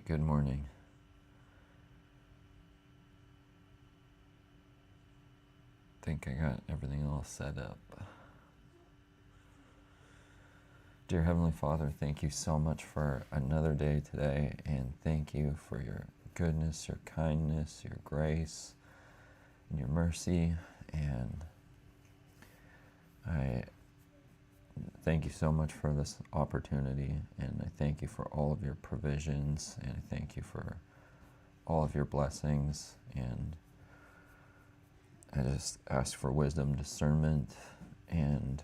Good morning. I think I got everything all set up. Dear Heavenly Father, thank you so much for another day today, and thank you for your goodness, your kindness, your grace, and your mercy. And I thank you so much for this opportunity, and I thank you for all of your provisions, and I thank you for all of your blessings. And I just ask for wisdom, discernment, and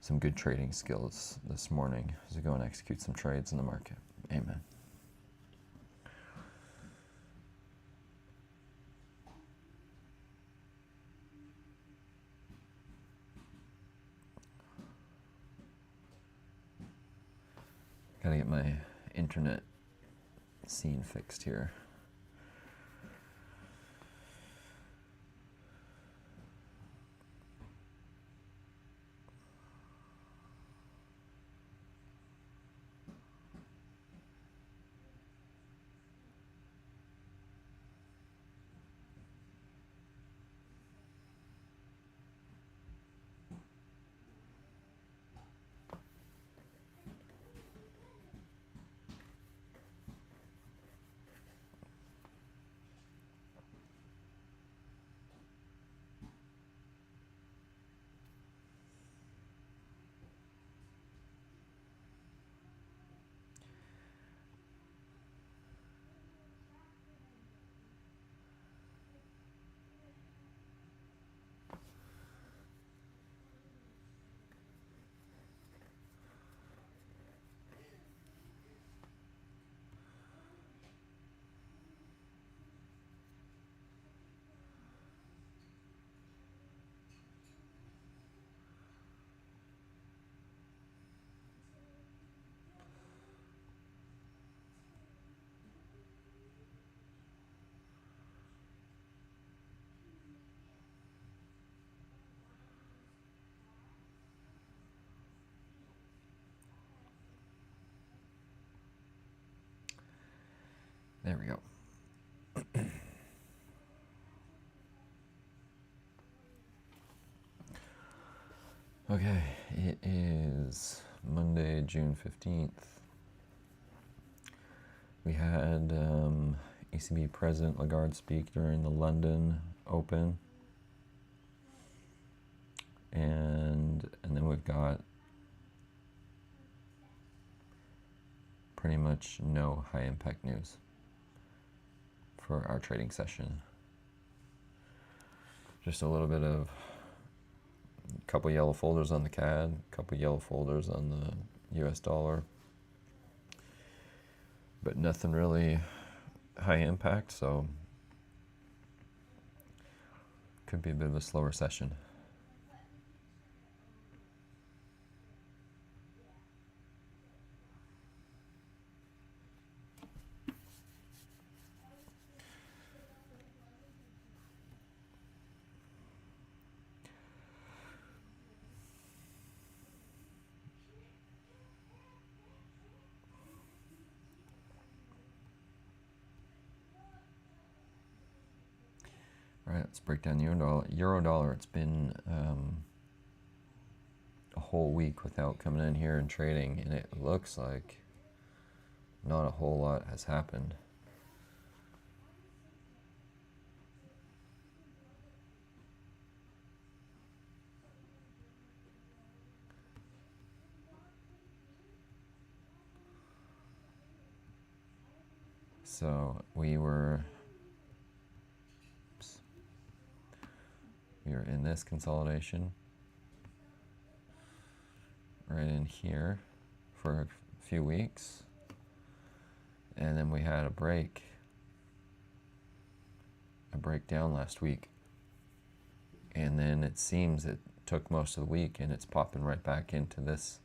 some good trading skills this morning as we go and execute some trades in the market. Amen. Gotta get my internet scene fixed here. There we go. Okay, it is Monday, June 15th. We had ECB President Lagarde speak during the London Open. And then we've got pretty much no high impact news for our trading session. Just a little bit of a couple yellow folders on the CAD, a couple yellow folders on the US dollar, but nothing really high impact, so could be a bit of a slower session. All right, let's break down the euro dollar. It's been a whole week without coming in here and trading, and it looks like not a whole lot has happened. So we were in this consolidation right in here for a few weeks, and then we had a breakdown last week, and then it seems it took most of the week and it's popping right back into this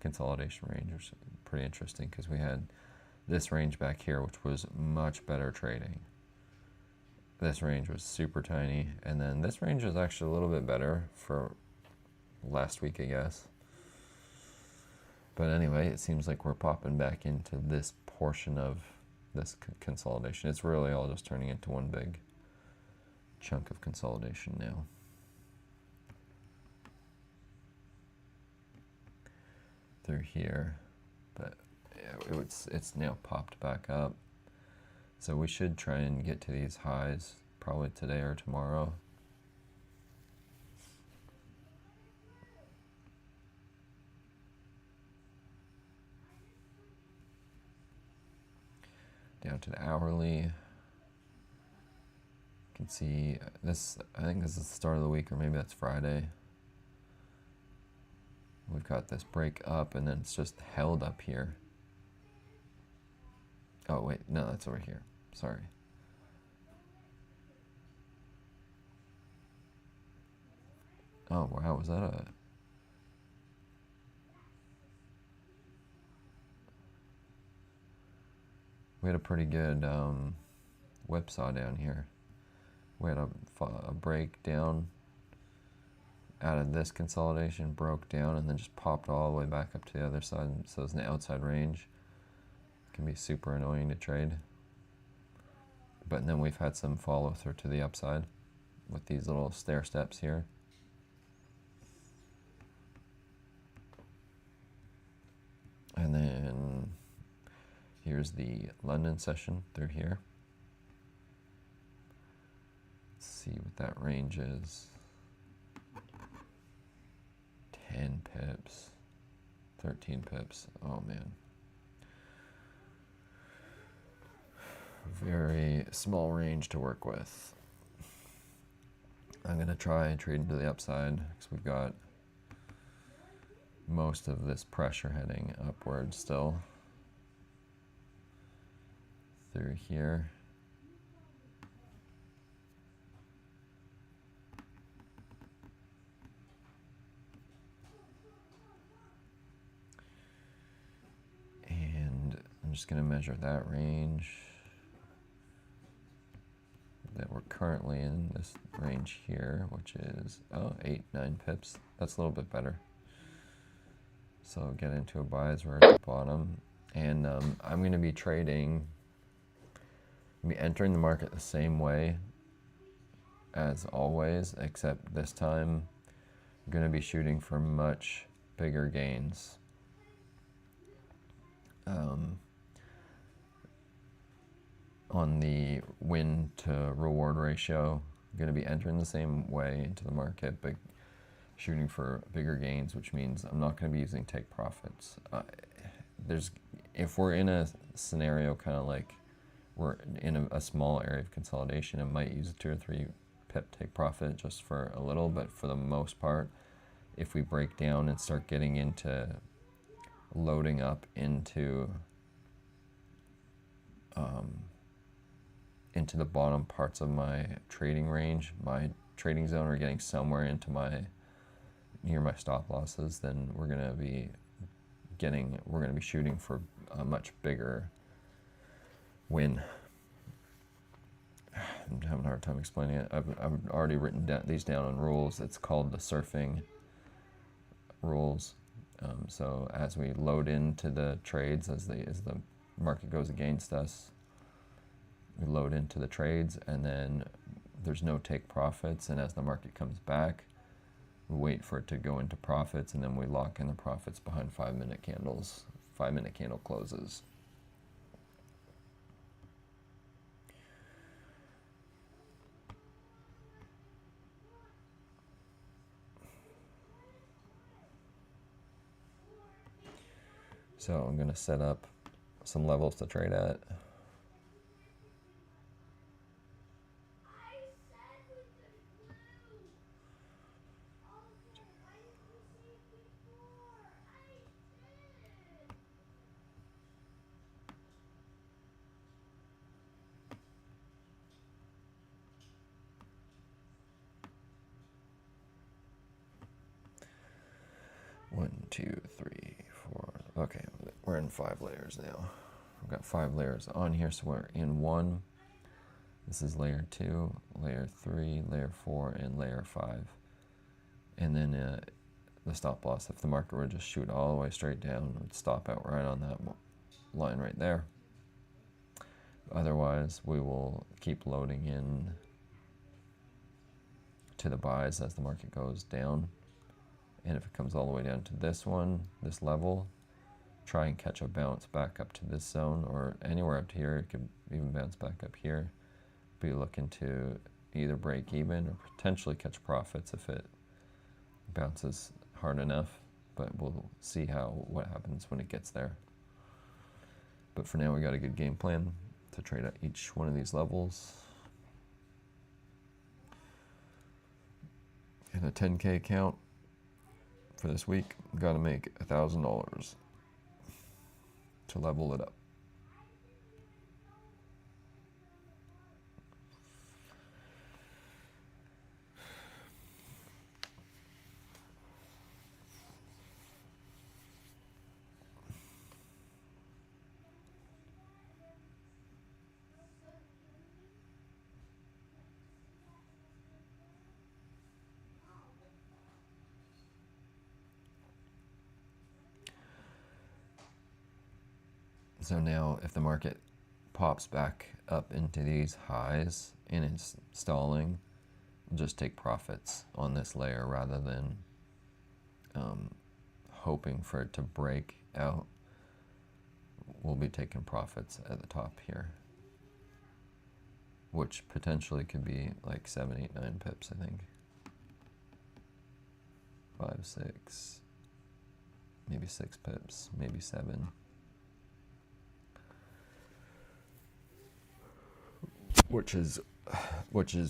consolidation range, which is pretty interesting because we had this range back here, which was much better trading. This range was super tiny, and then this range is actually a little bit better for last week, I guess. But anyway, it seems like we're popping back into this portion of this consolidation. It's really all just turning into one big chunk of consolidation now. Through here, but yeah, it's now popped back up. So we should try and get to these highs probably today or tomorrow. Down to the hourly. You can see this, I think this is the start of the week, or maybe that's Friday. We've got this break up and then it's just held up here. Oh wait, no, that's over here. Sorry. Oh wow, was that a... We had a pretty good whipsaw down here. We had a breakdown out of this consolidation, broke down, and then just popped all the way back up to the other side. So it's an outside range. It can be super annoying to trade. But then we've had some follow through to the upside with these little stair steps here. And then here's the London session through here. Let's see what that range is. 10 pips, 13 pips. Oh man. Very small range to work with. I'm going to try and trade into the upside because we've got most of this pressure heading upward still through here. And I'm just going to measure that range that we're currently in, this range here, which is 8-9 pips. That's a little bit better. So get into a buy as we're at the bottom. And I'm going to be trading, entering the market the same way as always, except this time I'm going to be shooting for much bigger gains. On the win to reward ratio, I'm going to be entering the same way into the market, but shooting for bigger gains, which means I'm not going to be using take profits. If we're in a scenario kind of like we're in a small area of consolidation, I might use a 2 or 3 pip take profit just for a little, but for the most part, if we break down and start getting into loading up into the bottom parts of my trading range, my trading zone, or getting somewhere into near my stop losses, then we're going to be shooting for a much bigger win. I'm having a hard time explaining it. I've already written these down on rules. It's called the surfing rules. So as we load into the trades, as the market goes against us, we load into the trades, and then there's no take profits. And as the market comes back, we wait for it to go into profits, and then we lock in the profits behind 5-minute candles, 5-minute candle closes. So I'm going to set up some levels to trade at. One, two, three, four. Okay, we're in 5 layers now. We've got 5 layers on here, so we're in 1. This is layer 2, layer 3, layer 4, and layer 5. And then the stop loss, if the market were to just shoot all the way straight down, it would stop out right on that line right there. Otherwise, we will keep loading in to the buys as the market goes down. And if it comes all the way down to this one, this level, try and catch a bounce back up to this zone or anywhere up to here. It could even bounce back up here. Be looking to either break even or potentially catch profits if it bounces hard enough. But we'll see what happens when it gets there. But for now, we got a good game plan to trade at each one of these levels. And a 10K account for this week, got to make $1,000 to level it up. So now if the market pops back up into these highs and it's stalling, we'll just take profits on this layer rather than hoping for it to break out. We'll be taking profits at the top here, which potentially could be like 7, 8, 9 pips, I think. 5, 6, maybe 6 pips, maybe 7. Which is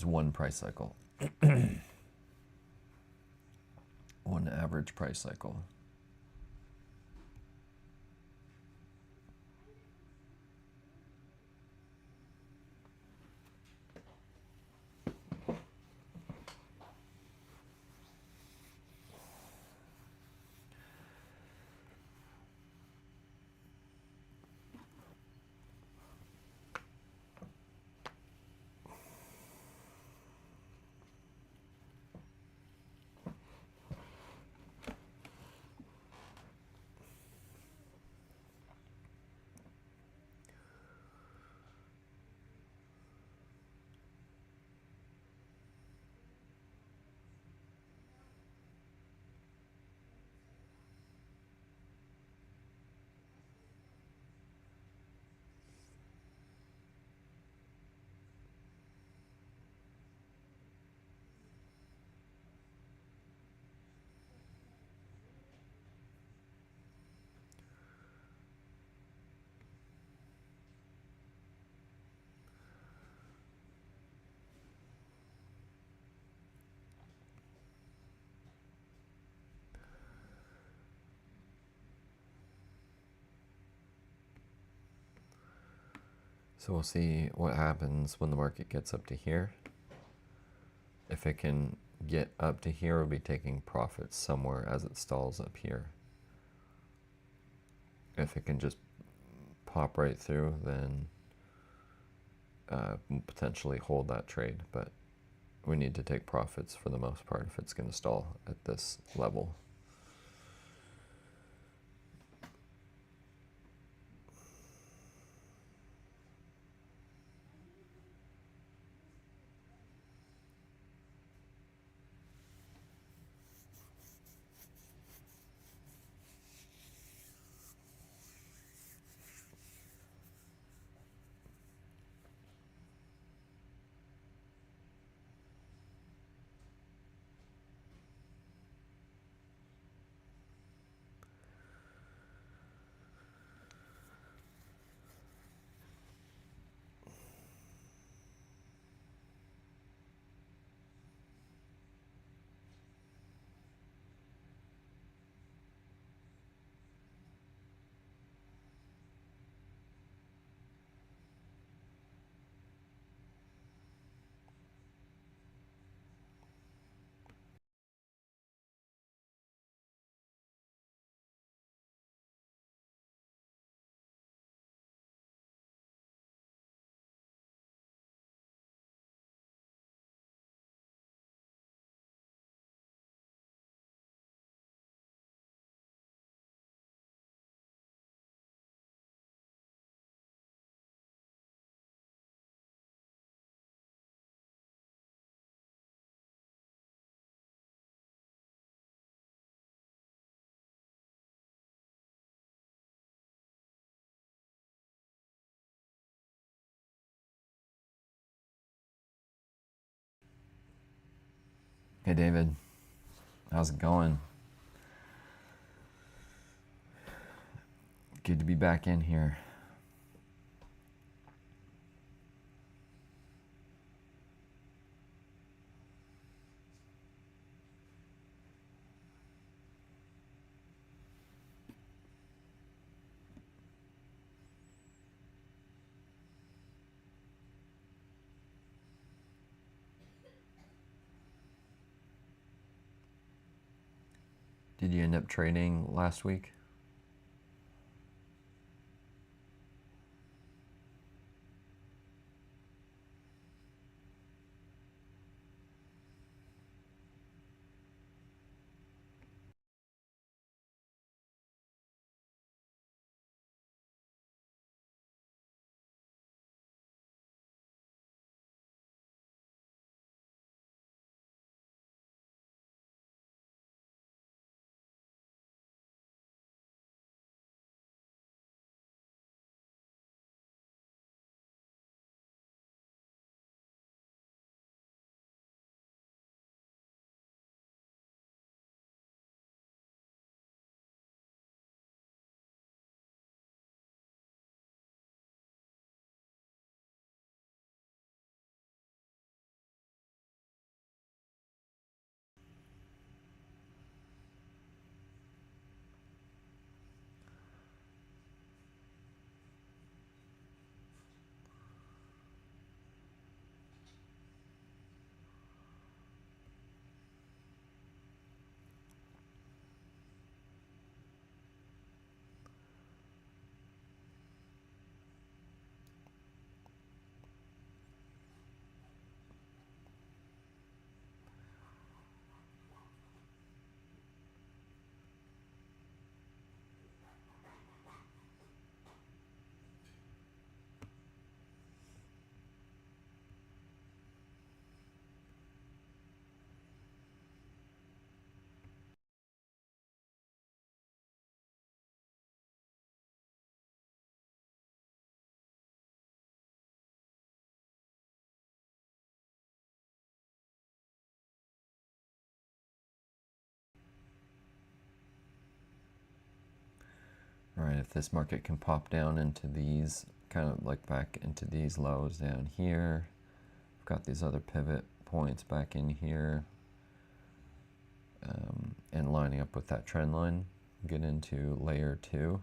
one price cycle. One average price cycle. So we'll see what happens when the market gets up to here. If it can get up to here, we'll be taking profits somewhere as it stalls up here. If it can just pop right through, then potentially hold that trade. But we need to take profits for the most part if it's going to stall at this level. Hey David, how's it going? Good to be back in here. Did you end up trading last week? All right, if this market can pop down into these, kind of like back into these lows down here, I've got these other pivot points back in here, and lining up with that trend line, get into layer 2.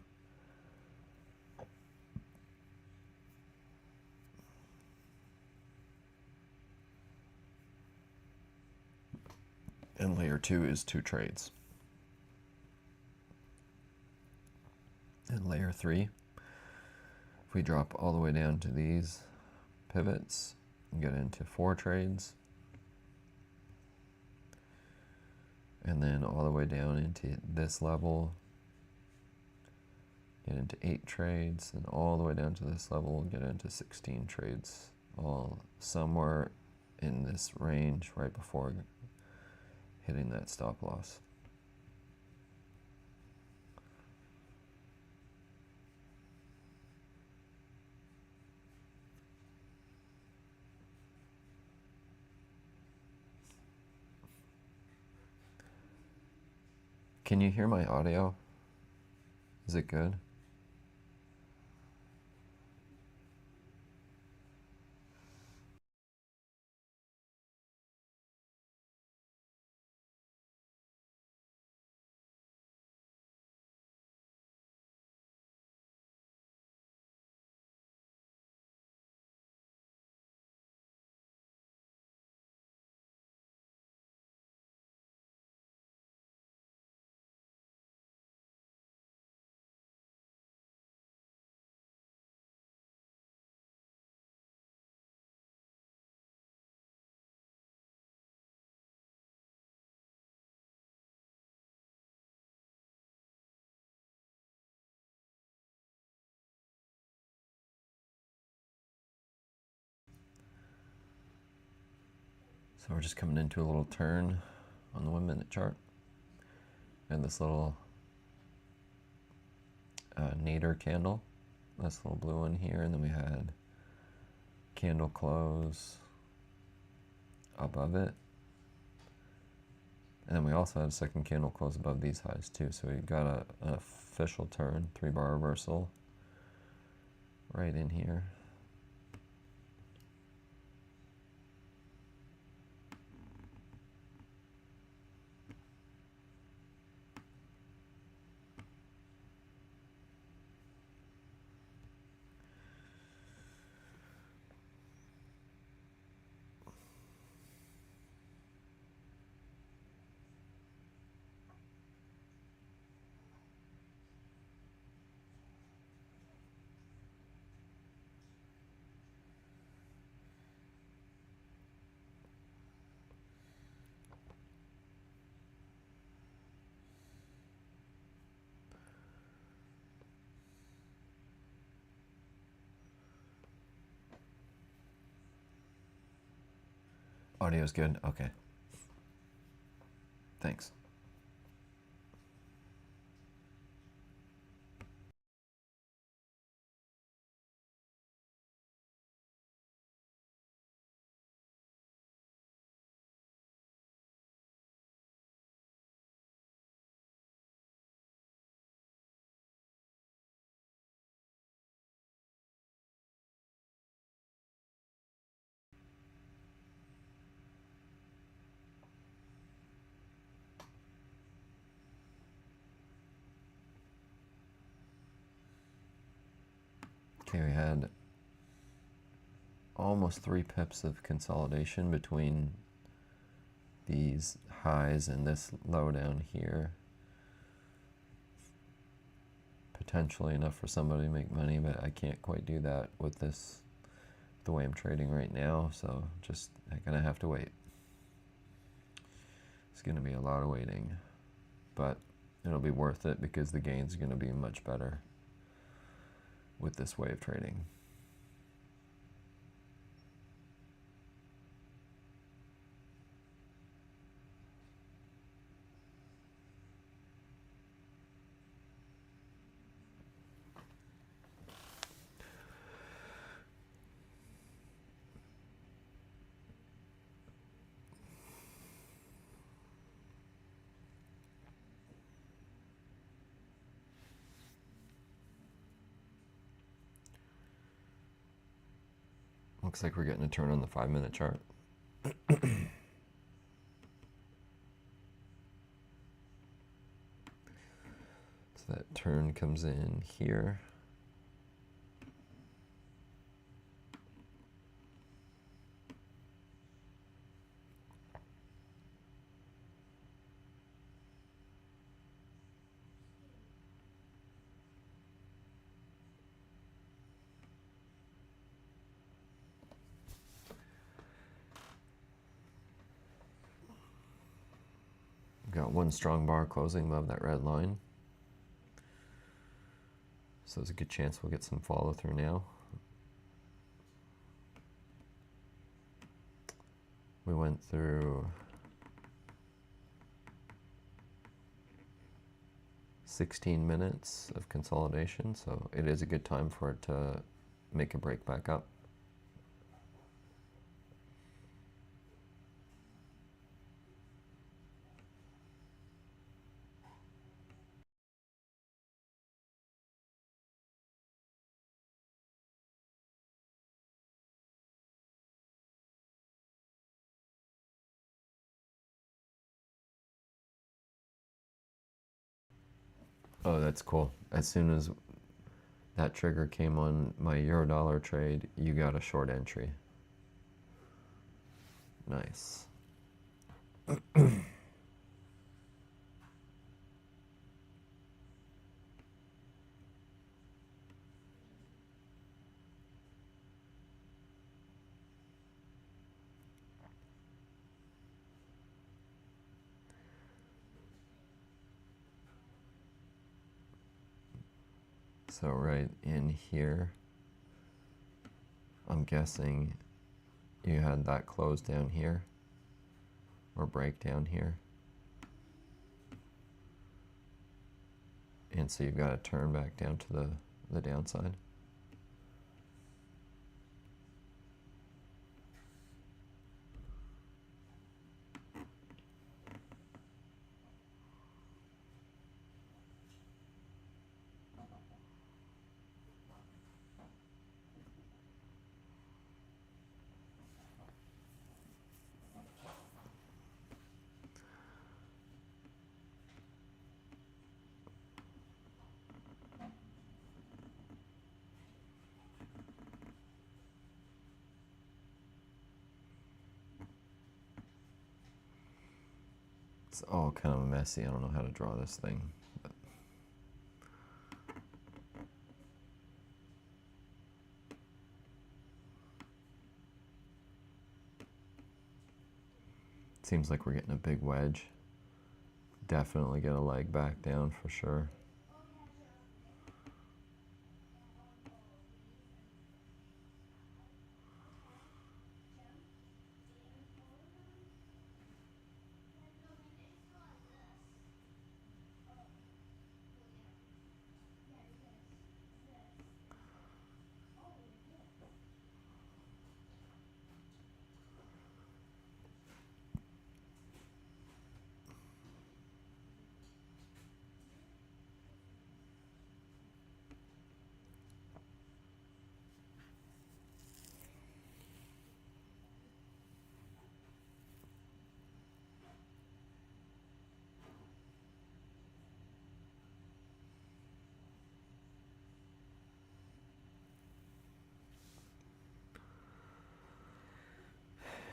And layer 2 is 2 trades. And layer 3, if we drop all the way down to these pivots and get into 4 trades, and then all the way down into this level, get into 8 trades, and all the way down to this level, get into 16 trades, all somewhere in this range right before hitting that stop loss. Can you hear my audio? Is it good? So we're just coming into a little turn on the 1 minute chart. And this little nadir candle, this little blue one here, and then we had candle close above it, And then we also had a second candle close above these highs too. So we got an official turn, 3-bar reversal right in here. Audio's good? Okay. Thanks. Okay, we had almost 3 pips of consolidation between these highs and this low down here. Potentially enough for somebody to make money, but I can't quite do that with this, the way I'm trading right now, so just I'm gonna have to wait. It's gonna be a lot of waiting, but it'll be worth it because the gain's gonna be much better with this way of trading. Looks like we're getting a turn on the 5-minute chart. So that turn comes in here. Got one strong bar closing above that red line. So there's a good chance we'll get some follow through now. We went through 16 minutes of consolidation, so it is a good time for it to make a break back up. Oh, that's cool. As soon as that trigger came on my euro-dollar trade, you got a short entry. Nice. So right in here, I'm guessing you had that close down here or break down here. And so you've got to turn back down to the downside. It's all kind of messy. I don't know how to draw this thing. But it seems like we're getting a big wedge. Definitely get a leg back down for sure.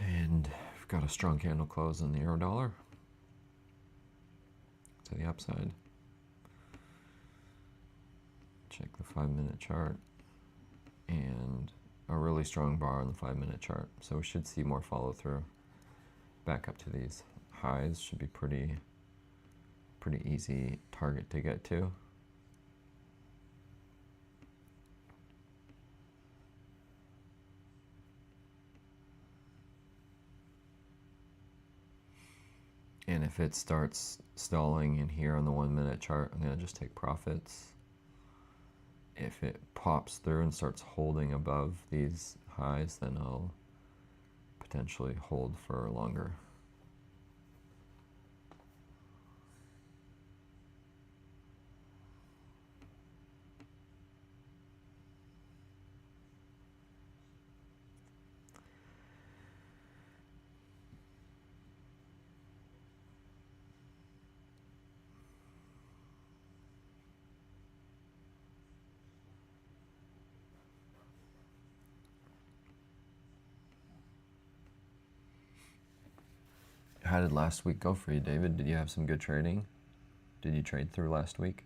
And we've got a strong candle close in the euro dollar to the upside. Check the 5-minute chart, and a really strong bar on the 5-minute chart. So we should see more follow through. Back up to these highs should be pretty easy target to get to. And if it starts stalling in here on the 1-minute chart, I'm going to just take profits. If it pops through and starts holding above these highs, then I'll potentially hold for longer. How did last week go for you, David? Did you have some good trading? Did you trade through last week?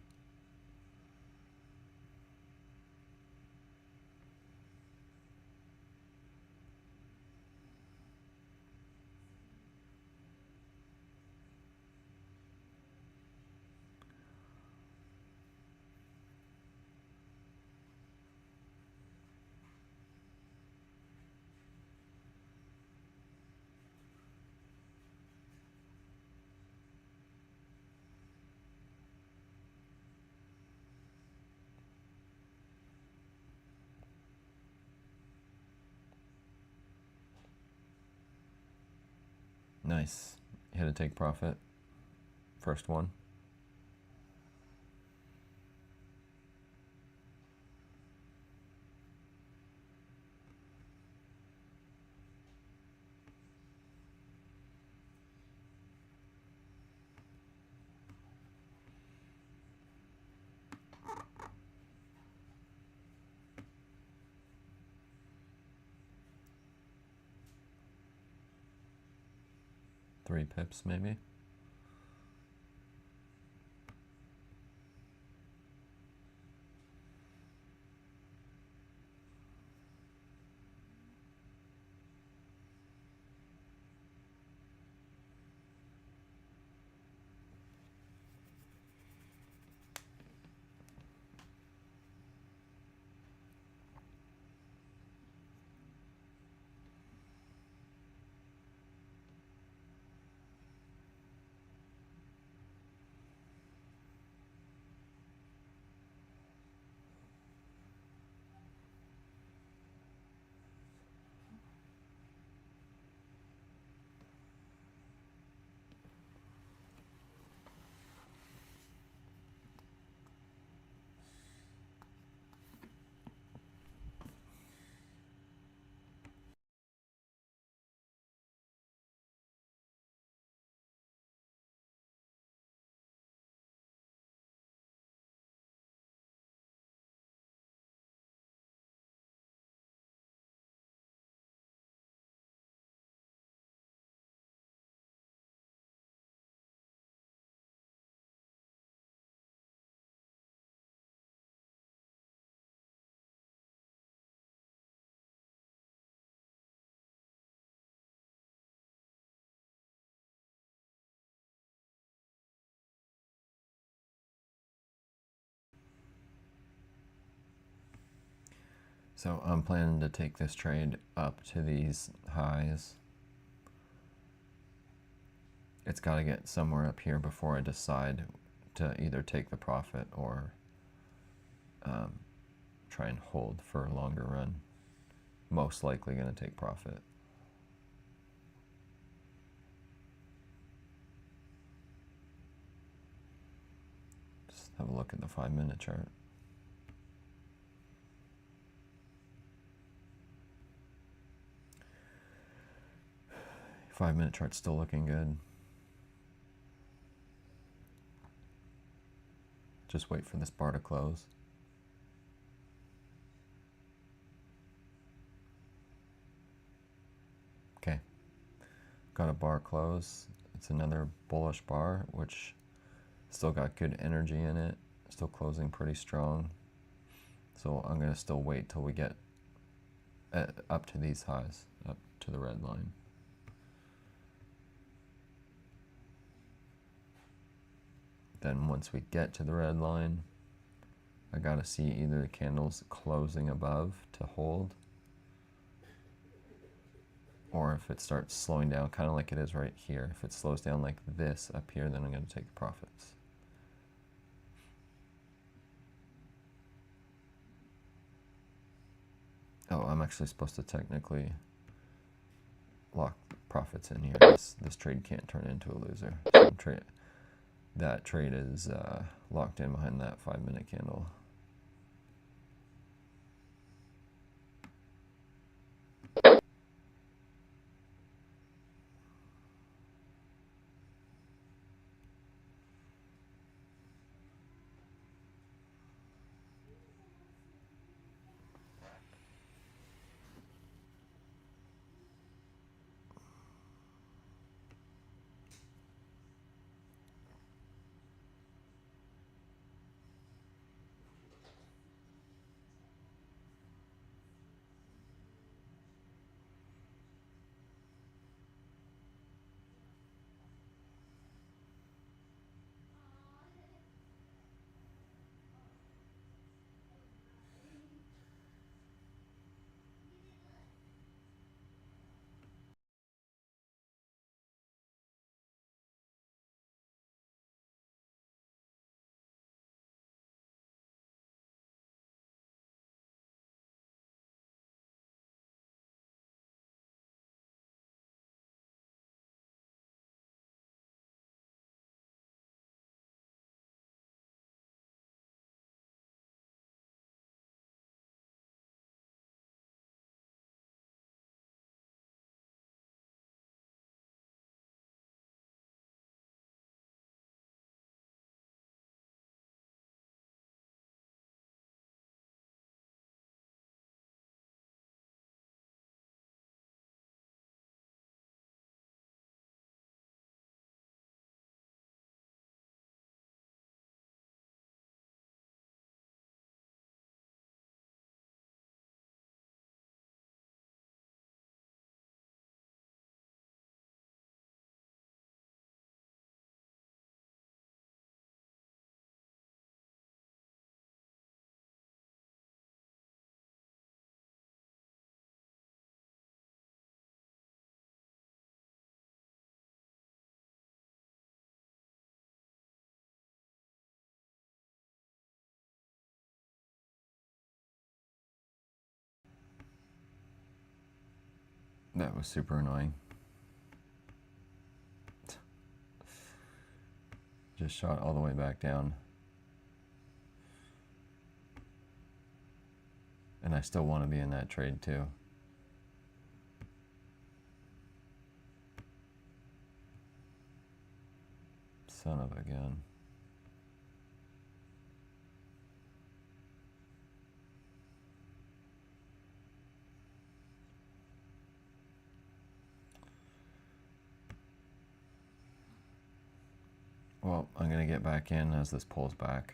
Nice. You had to take profit. First one. Three pips maybe. So I'm planning to take this trade up to these highs. It's got to get somewhere up here before I decide to either take the profit or try and hold for a longer run. Most likely going to take profit. Just have a look at the 5-minute chart. 5-minute chart's still looking good. Just wait for this bar to close. Okay, got a bar close. It's another bullish bar, which still got good energy in it. Still closing pretty strong. So I'm going to still wait till we get up to these highs, up to the red line. Then once we get to the red line, I got to see either the candles closing above to hold, or if it starts slowing down, kind of like it is right here. If it slows down like this up here, then I'm going to take the profits. Oh, I'm actually supposed to technically lock profits in here. This trade can't turn into a loser. So that trade is locked in behind that 5-minute candle. That was super annoying. Just shot all the way back down. And I still want to be in that trade too. Son of a gun. Well, I'm going to get back in as this pulls back.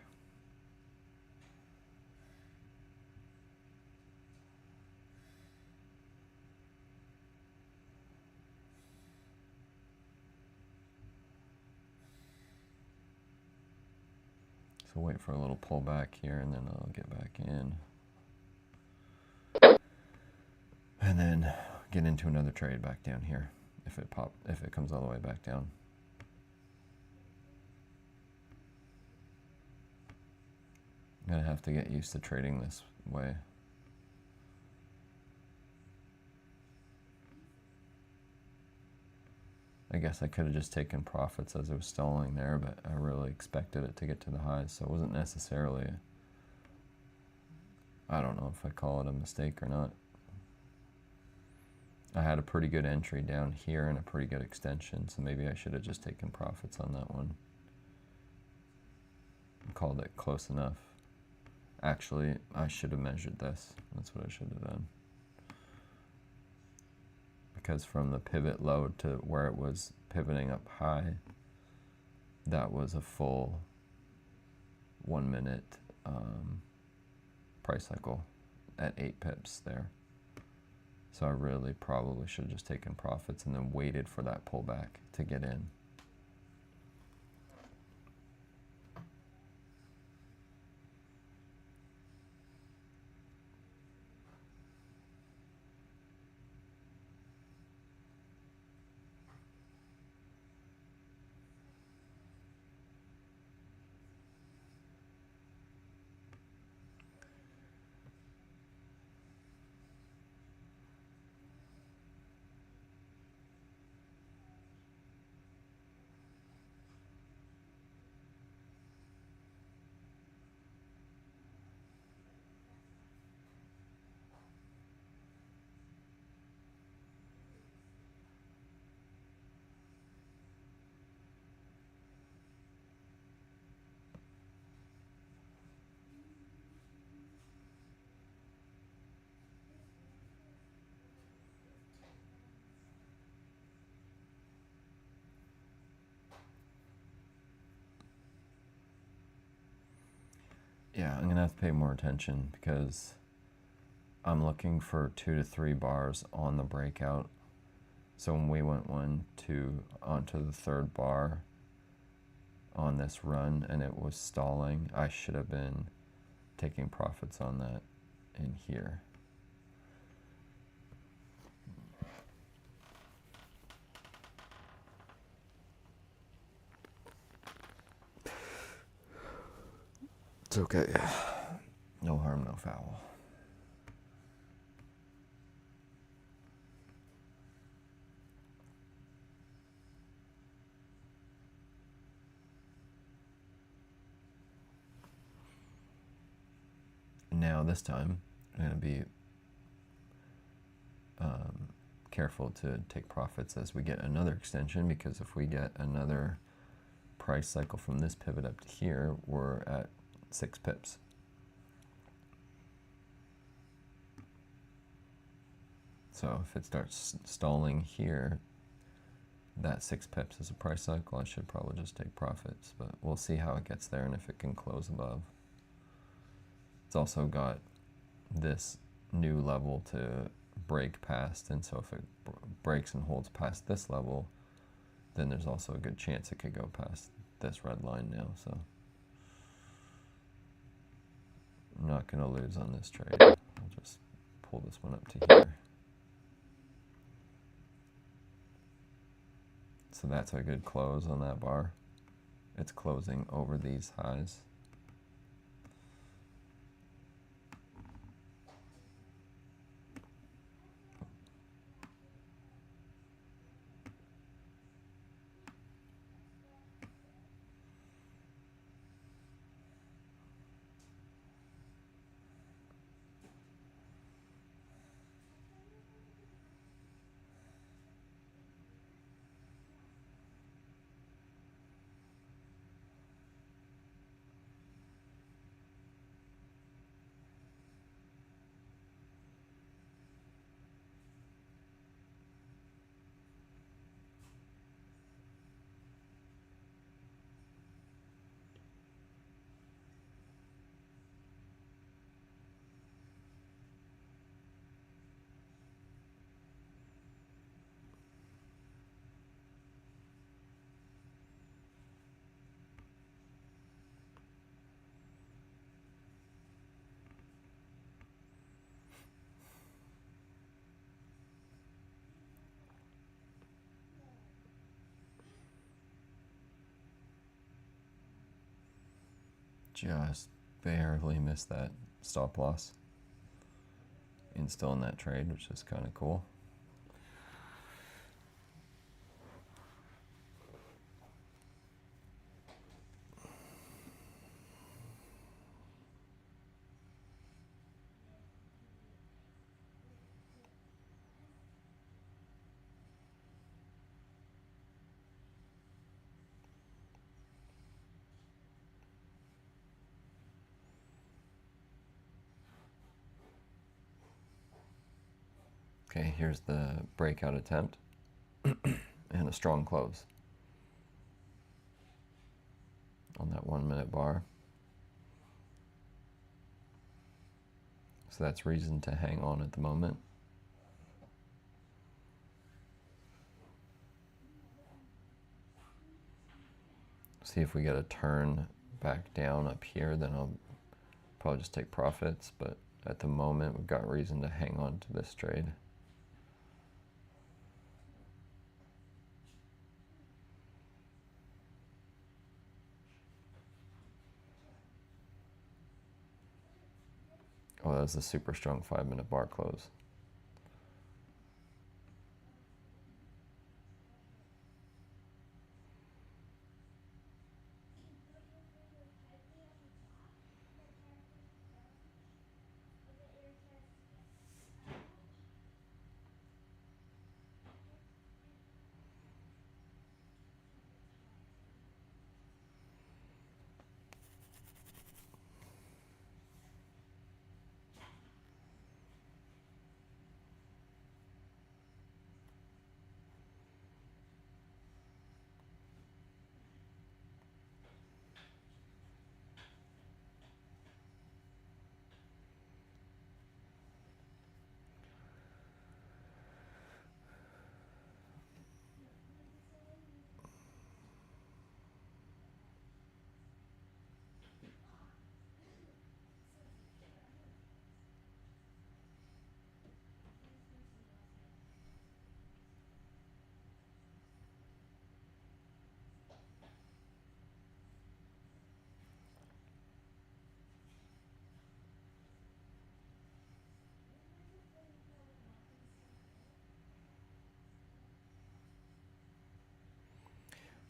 So wait for a little pullback here and then I'll get back in. and then get into another trade back down here if it comes all the way back down. I'm gonna have to get used to trading this way. I guess I could have just taken profits as it was stalling there, but I really expected it to get to the highs, so it wasn't necessarily, I don't know if I call it a mistake or not. I had a pretty good entry down here and a pretty good extension, so maybe I should have just taken profits on that one. Called it close enough. Actually, I should have measured this. That's what I should have done. Because from the pivot low to where it was pivoting up high, that was a full 1 minute price cycle at 8 pips there. So I really probably should have just taken profits and then waited for that pullback to get in. Yeah, I'm going to have to pay more attention because I'm looking for 2 to 3 bars on the breakout. So when we went onto the third bar on this run and it was stalling, I should have been taking profits on that in here. It's okay. No harm, no foul. Now this time, I'm going to be careful to take profits as we get another extension, because if we get another price cycle from this pivot up to here, we're at 6 pips. So if it starts stalling here, that 6 pips is a price cycle. I should probably just take profits, but we'll see how it gets there and if it can close above. It's also got this new level to break past, and so if it breaks and holds past this level, then there's also a good chance it could go past this red line now. So I'm not going to lose on this trade. I'll just pull this one up to here. So that's a good close on that bar. It's closing over these highs. just barely missed that stop loss and still in that trade, which is kind of cool. Okay, here's the breakout attempt and a strong close on that 1 minute bar. So that's reason to hang on at the moment. See if we get a turn back down up here, then I'll probably just take profits, but at the moment we've got reason to hang on to this trade. Oh, that was a super strong 5 minute bar close.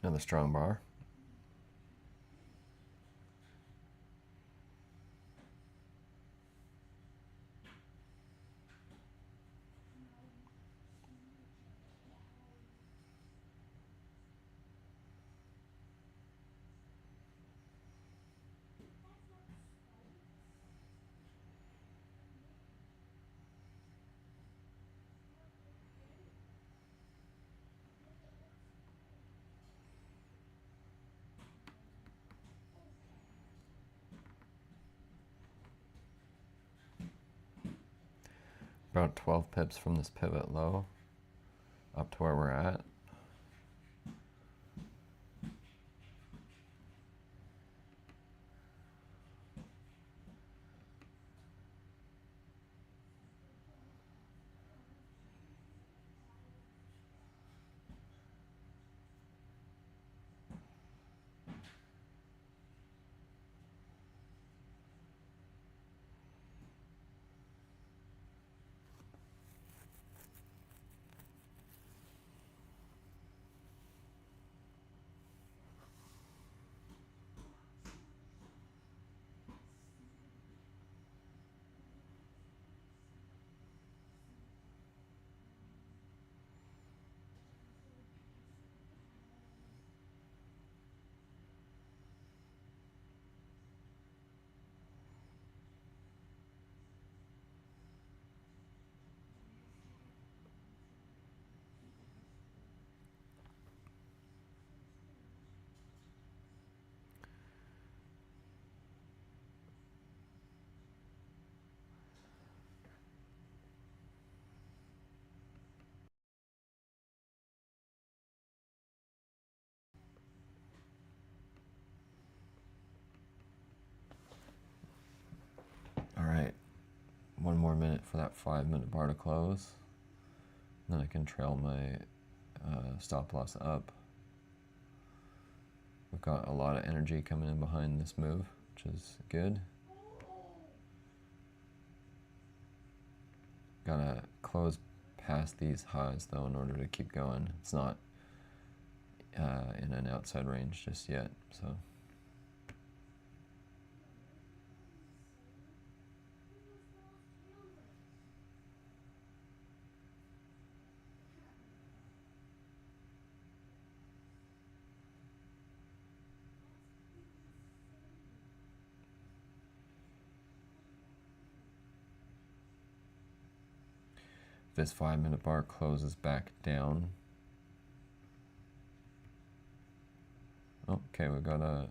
Another strong bar. About 12 pips from this pivot low up to where we're at. All right, 1 more minute for that 5 minute bar to close. Then I can trail my stop loss up. We've got a lot of energy coming in behind this move. which is good. Gotta close past these highs though in order to keep going. It's not in an outside range just yet, so. This 5-minute bar closes back down. Okay, we got a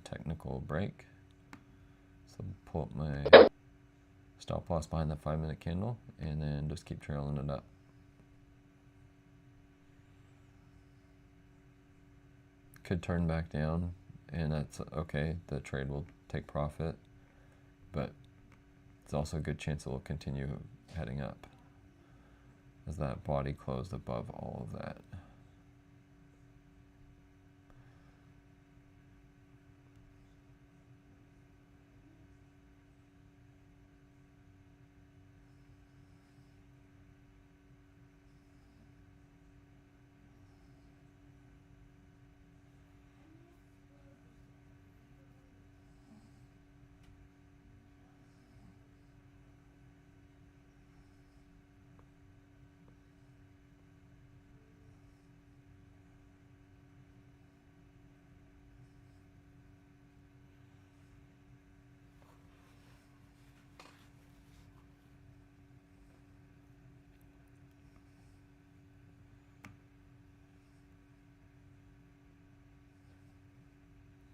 technical break. So pull up my stop loss behind that 5-minute candle and then just keep trailing it up. Could turn back down, and that's okay. The trade will take profit, but it's also a good chance it will continue heading up as that body closed above all of that.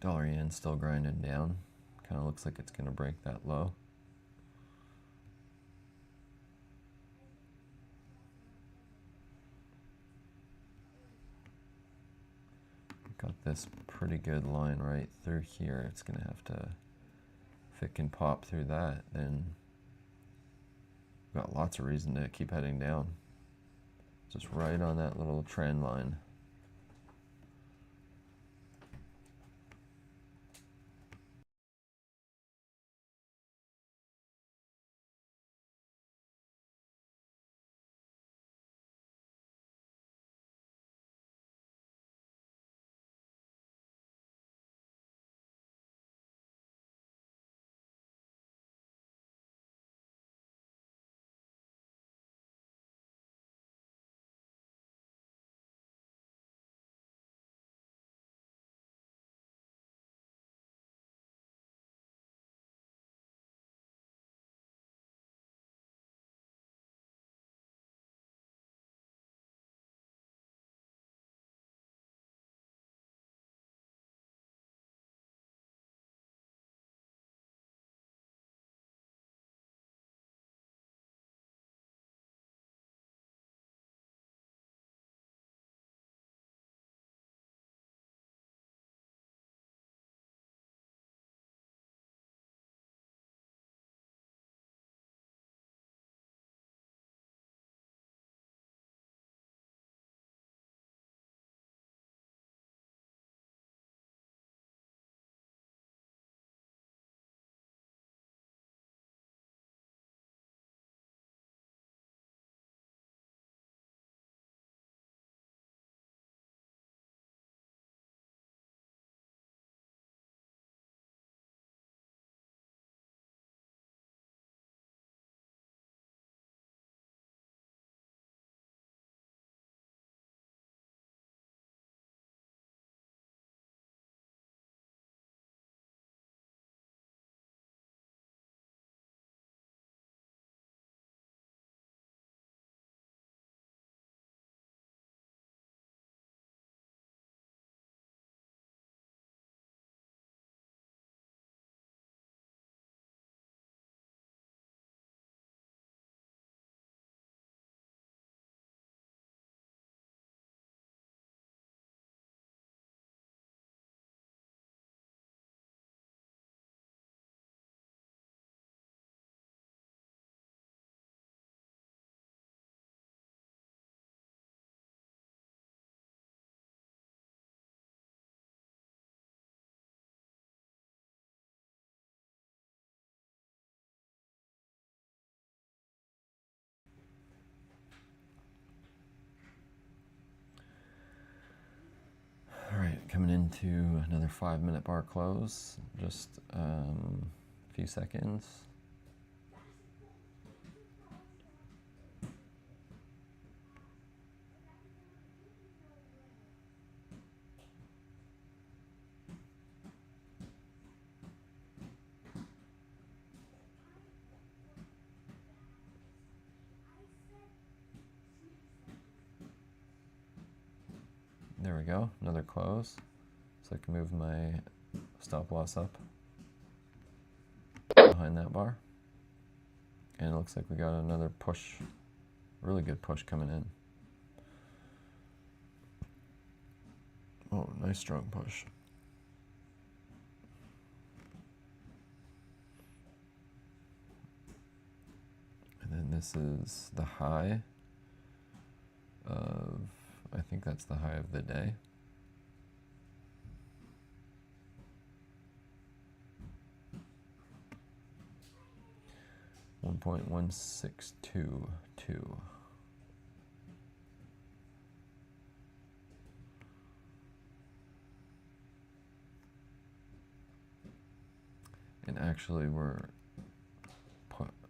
Dollar yen still grinding down. Kind of looks like it's going to break that low. Got this pretty good line right through here. It's going to have to, if it can pop through that, then we've got lots of reason to keep heading down. Just right on that little trend line. coming into another 5-minute bar close, just a few seconds. There we go, another close. So I can move my stop loss up behind that bar. And it looks like we got another push, really good push coming in. Oh, nice strong push. And then this is the high of, I think that's the high of the day. $1.1622. And actually we're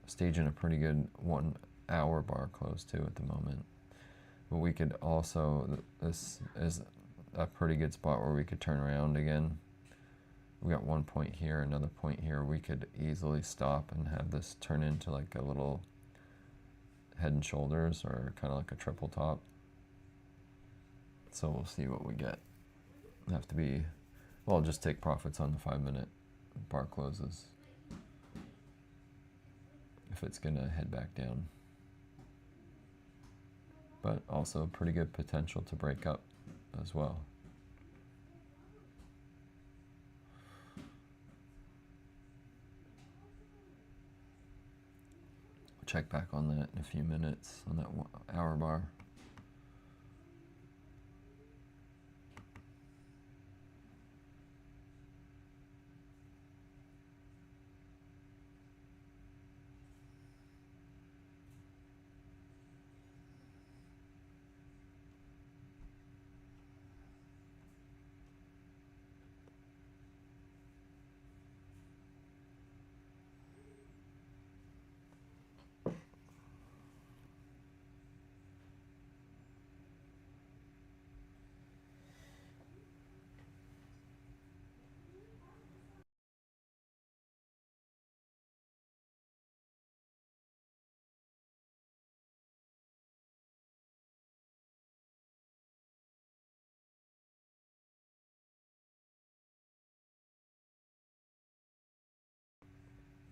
staging a pretty good 1 hour bar close too at the moment. But we could also, this is a pretty good spot where we could turn around again. We got 1 point here, another point here. We could easily stop and have this turn into like a little head and shoulders, or kind of like a triple top. So we'll see what we get. Have to be, well, I'll just take profits on the 5-minute bar closes if it's gonna head back down. But also pretty good potential to break up as well. Check back on that in a few minutes on that 1 hour bar.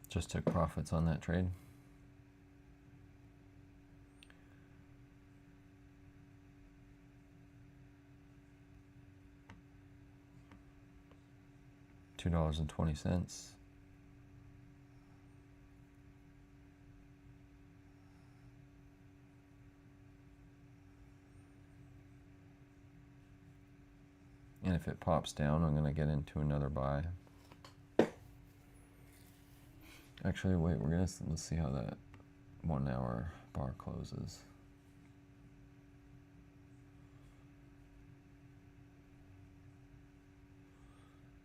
Just took profits on that trade. $2.20. And if it pops down, I'm going to get into another buy. Actually, wait, let's see how that 1 hour bar closes.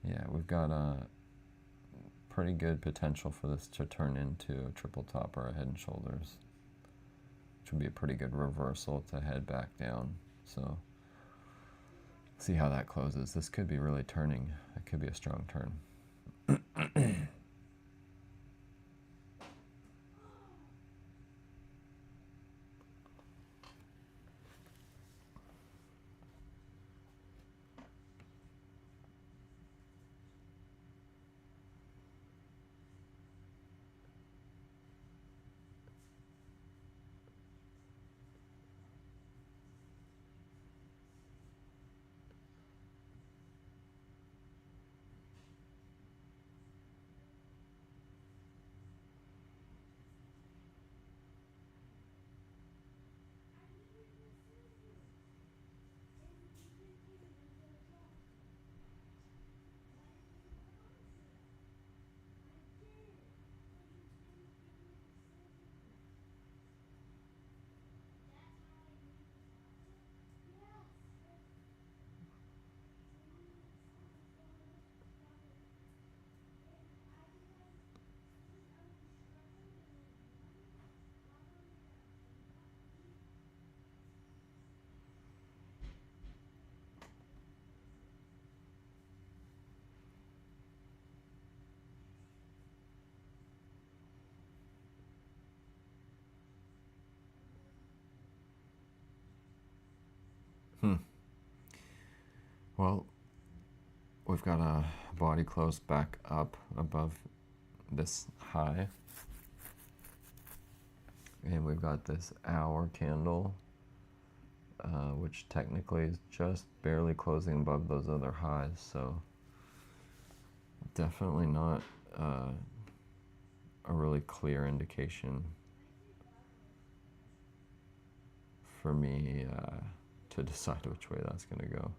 Yeah, we've got a pretty good potential for this to turn into a triple top or a head and shoulders, which would be a pretty good reversal to head back down. So see how that closes. This could be really turning. It could be a strong turn. Well, we've got a body close back up above this high. And we've got this hour candle, which technically is just barely closing above those other highs. So definitely not a really clear indication for me to decide which way that's going to go.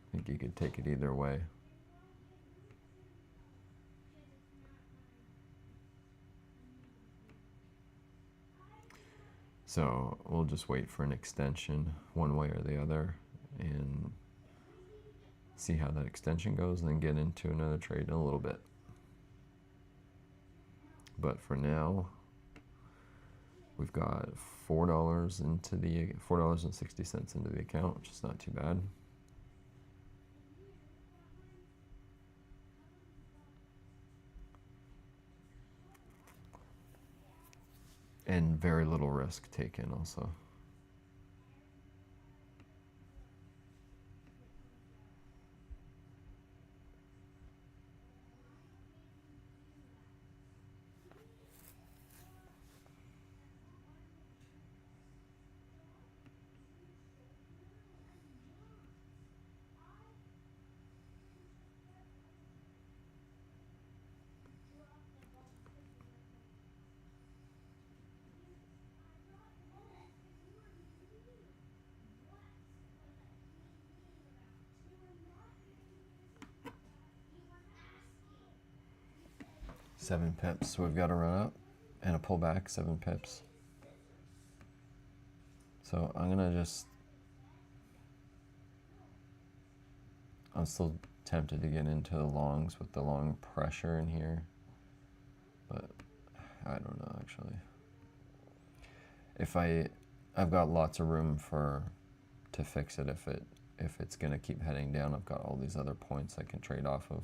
I think you could take it either way. So we'll just wait for an extension one way or the other and see how that extension goes and then get into another trade in a little bit. But for now, we've got $4 into the $4.60 into the account, which is not too bad. And very little risk taken also. Seven pips, so we've got a run up and a pullback, 7 pips. So I'm still tempted to get into the longs with the long pressure in here, but I don't know actually. I've got lots of room to fix it if it's gonna keep heading down. I've got all these other points I can trade off of.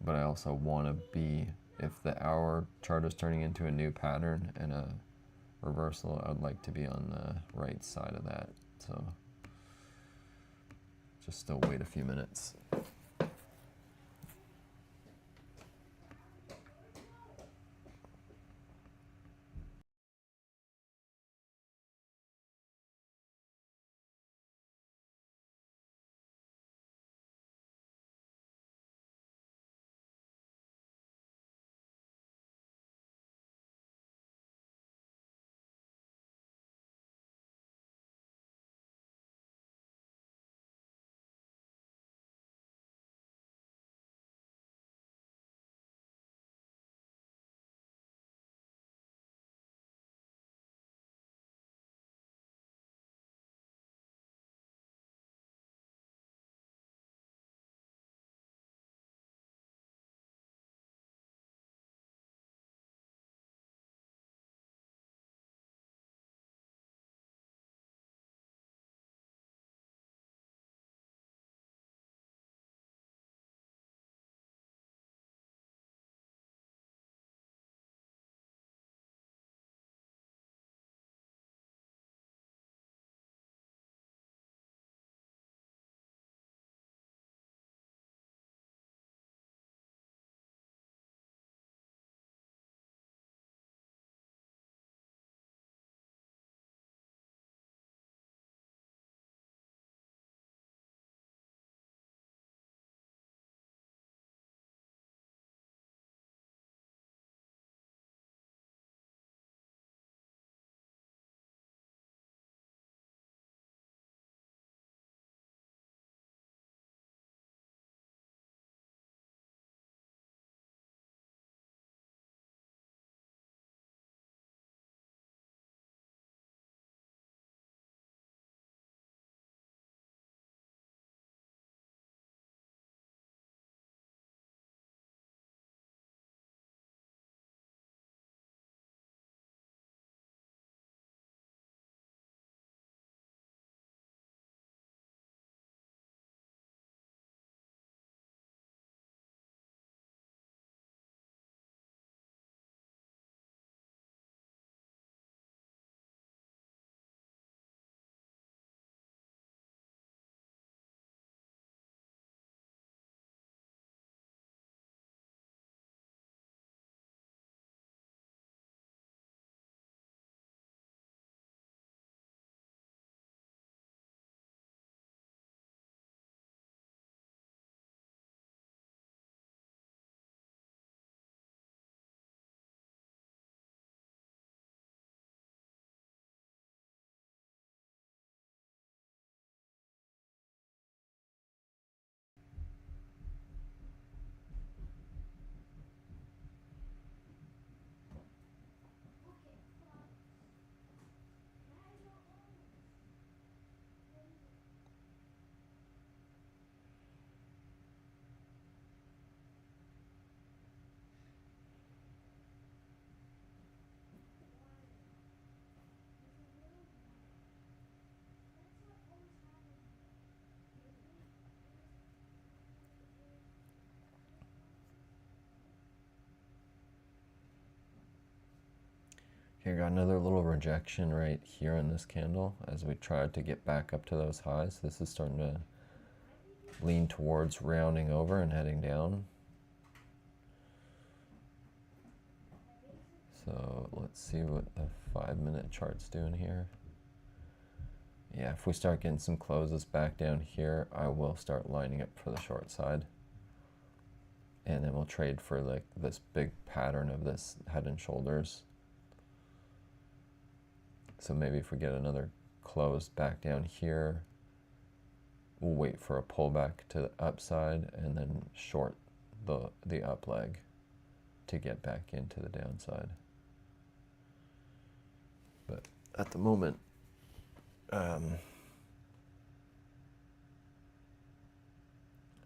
But I also want to be, if the hour chart is turning into a new pattern and a reversal, I'd like to be on the right side of that. So just still wait a few minutes. Here, got another little rejection right here in this candle as we tried to get back up to those highs. This is starting to lean towards rounding over and heading down. So let's see what the 5-minute chart's doing here. Yeah, if we start getting some closes back down here, I will start lining up for the short side. And then we'll trade for like this big pattern of this head and shoulders. So maybe if we get another close back down here, we'll wait for a pullback to the upside and then short the up leg to get back into the downside. But at the moment, I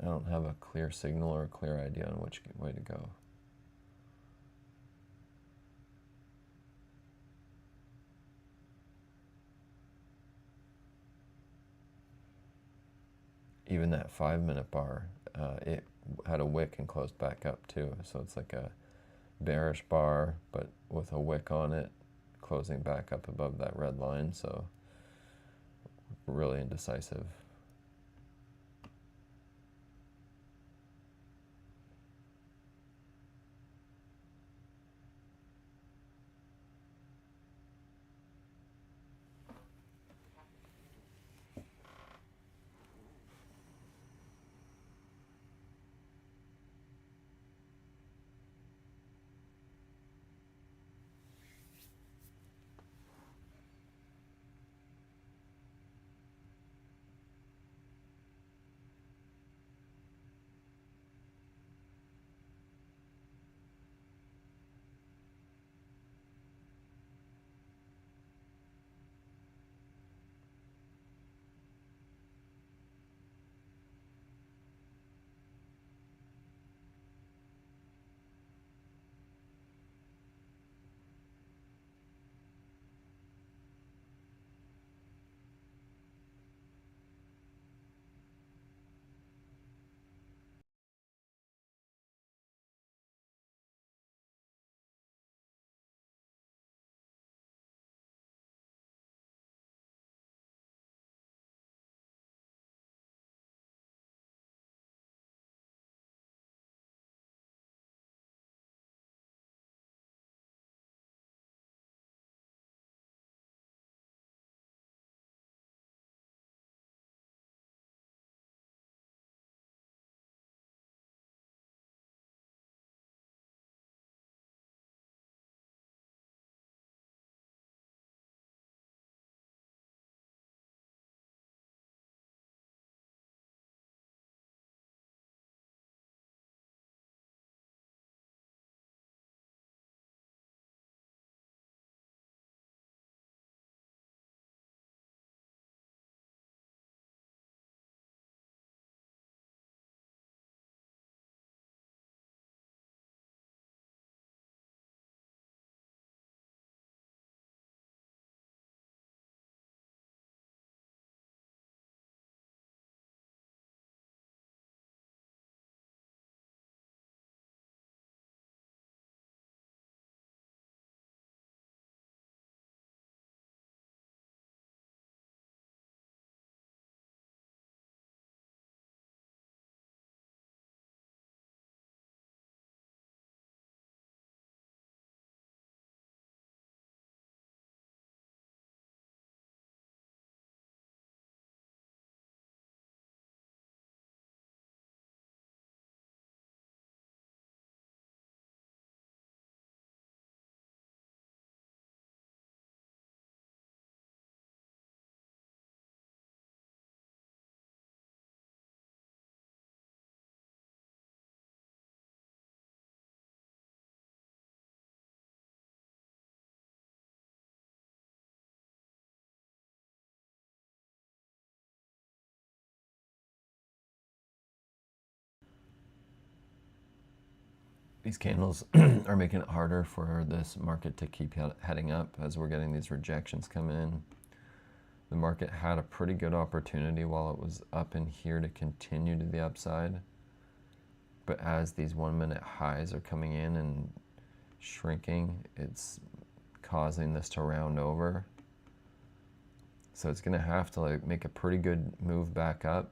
don't have a clear signal or a clear idea on which way to go. Even that 5-minute bar, it had a wick and closed back up too. So it's like a bearish bar, but with a wick on it, closing back up above that red line. So really indecisive. These candles are making it harder for this market to keep heading up as we're getting these rejections come in. The market had a pretty good opportunity while it was up in here to continue to the upside. But as these 1-minute highs are coming in and shrinking, it's causing this to round over. So it's going to have to like make a pretty good move back up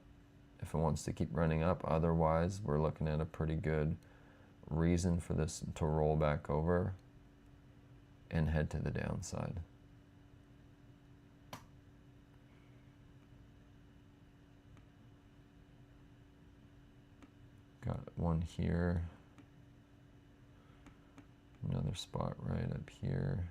if it wants to keep running up. Otherwise, we're looking at a pretty good reason for this to roll back over and head to the downside. Got one here, another spot right up here.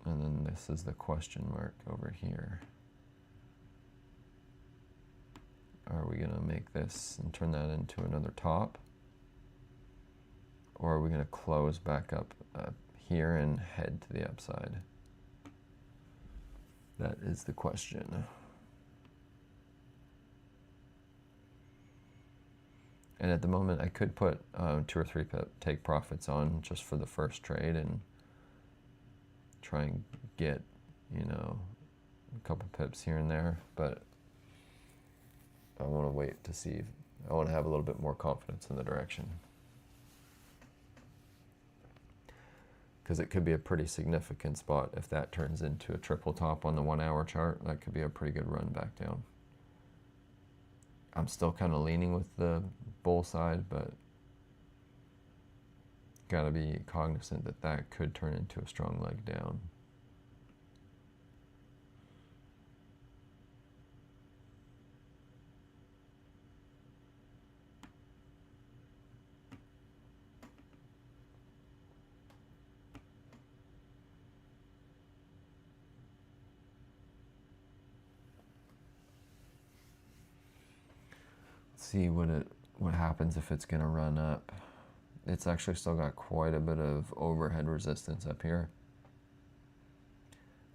And then this is the question mark over here. Are we going to make this and turn that into another top? Or are we going to close back up here and head to the upside? That is the question. And at the moment, I could put 2 or 3 take profits on just for the first trade and try and get, you know, a couple pips here and there. But I want to wait to see. I want to have a little bit more confidence in the direction. Because it could be a pretty significant spot if that turns into a triple top on the 1 hour chart. That could be a pretty good run back down. I'm still kind of leaning with the bull side, but got to be cognizant that that could turn into a strong leg down. See what happens if it's going to run up. It's actually still got quite a bit of overhead resistance up here.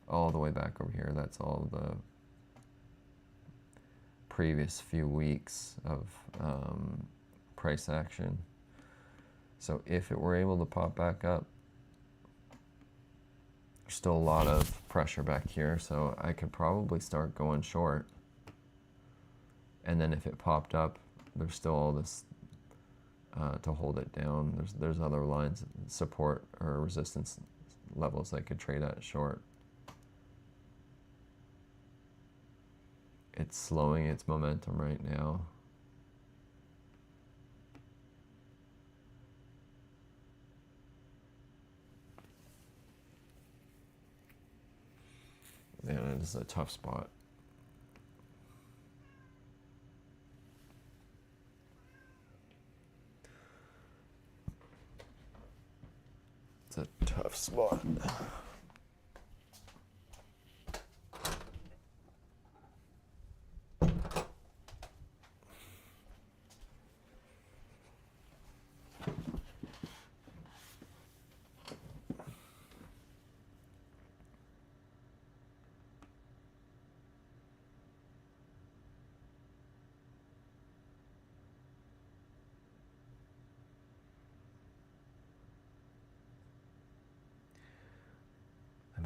All the way back over here. That's all the previous few weeks of price action. So if it were able to pop back up, there's still a lot of pressure back here, so I could probably start going short. And then if it popped up, there's still all this to hold it down. There's other lines, support or resistance levels I could trade at short. It's slowing its momentum right now. Man, it is a tough spot. It's a tough spot.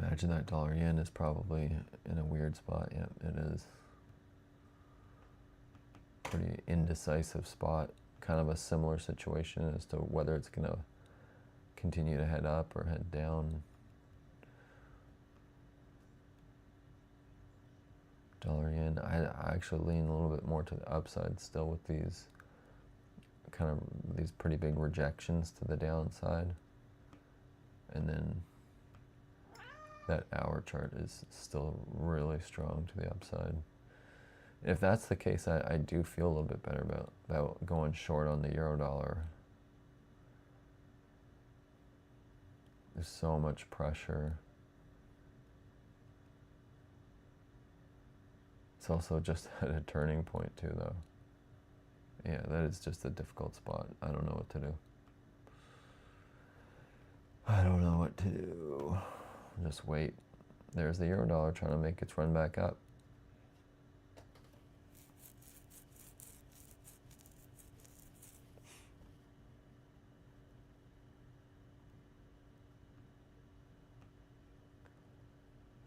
Imagine that dollar yen is probably in a weird spot. Yep, it is. Pretty indecisive spot. Kind of a similar situation as to whether it's going to continue to head up or head down. Dollar yen, I actually lean a little bit more to the upside still with these these pretty big rejections to the downside. And then that hour chart is still really strong to the upside. If that's the case, I do feel a little bit better about going short on the euro dollar. There's so much pressure. It's also just at a turning point too, though. Yeah, that is just a difficult spot. I don't know what to do. I don't know what to do. Just wait. There's the euro dollar trying to make its run back up.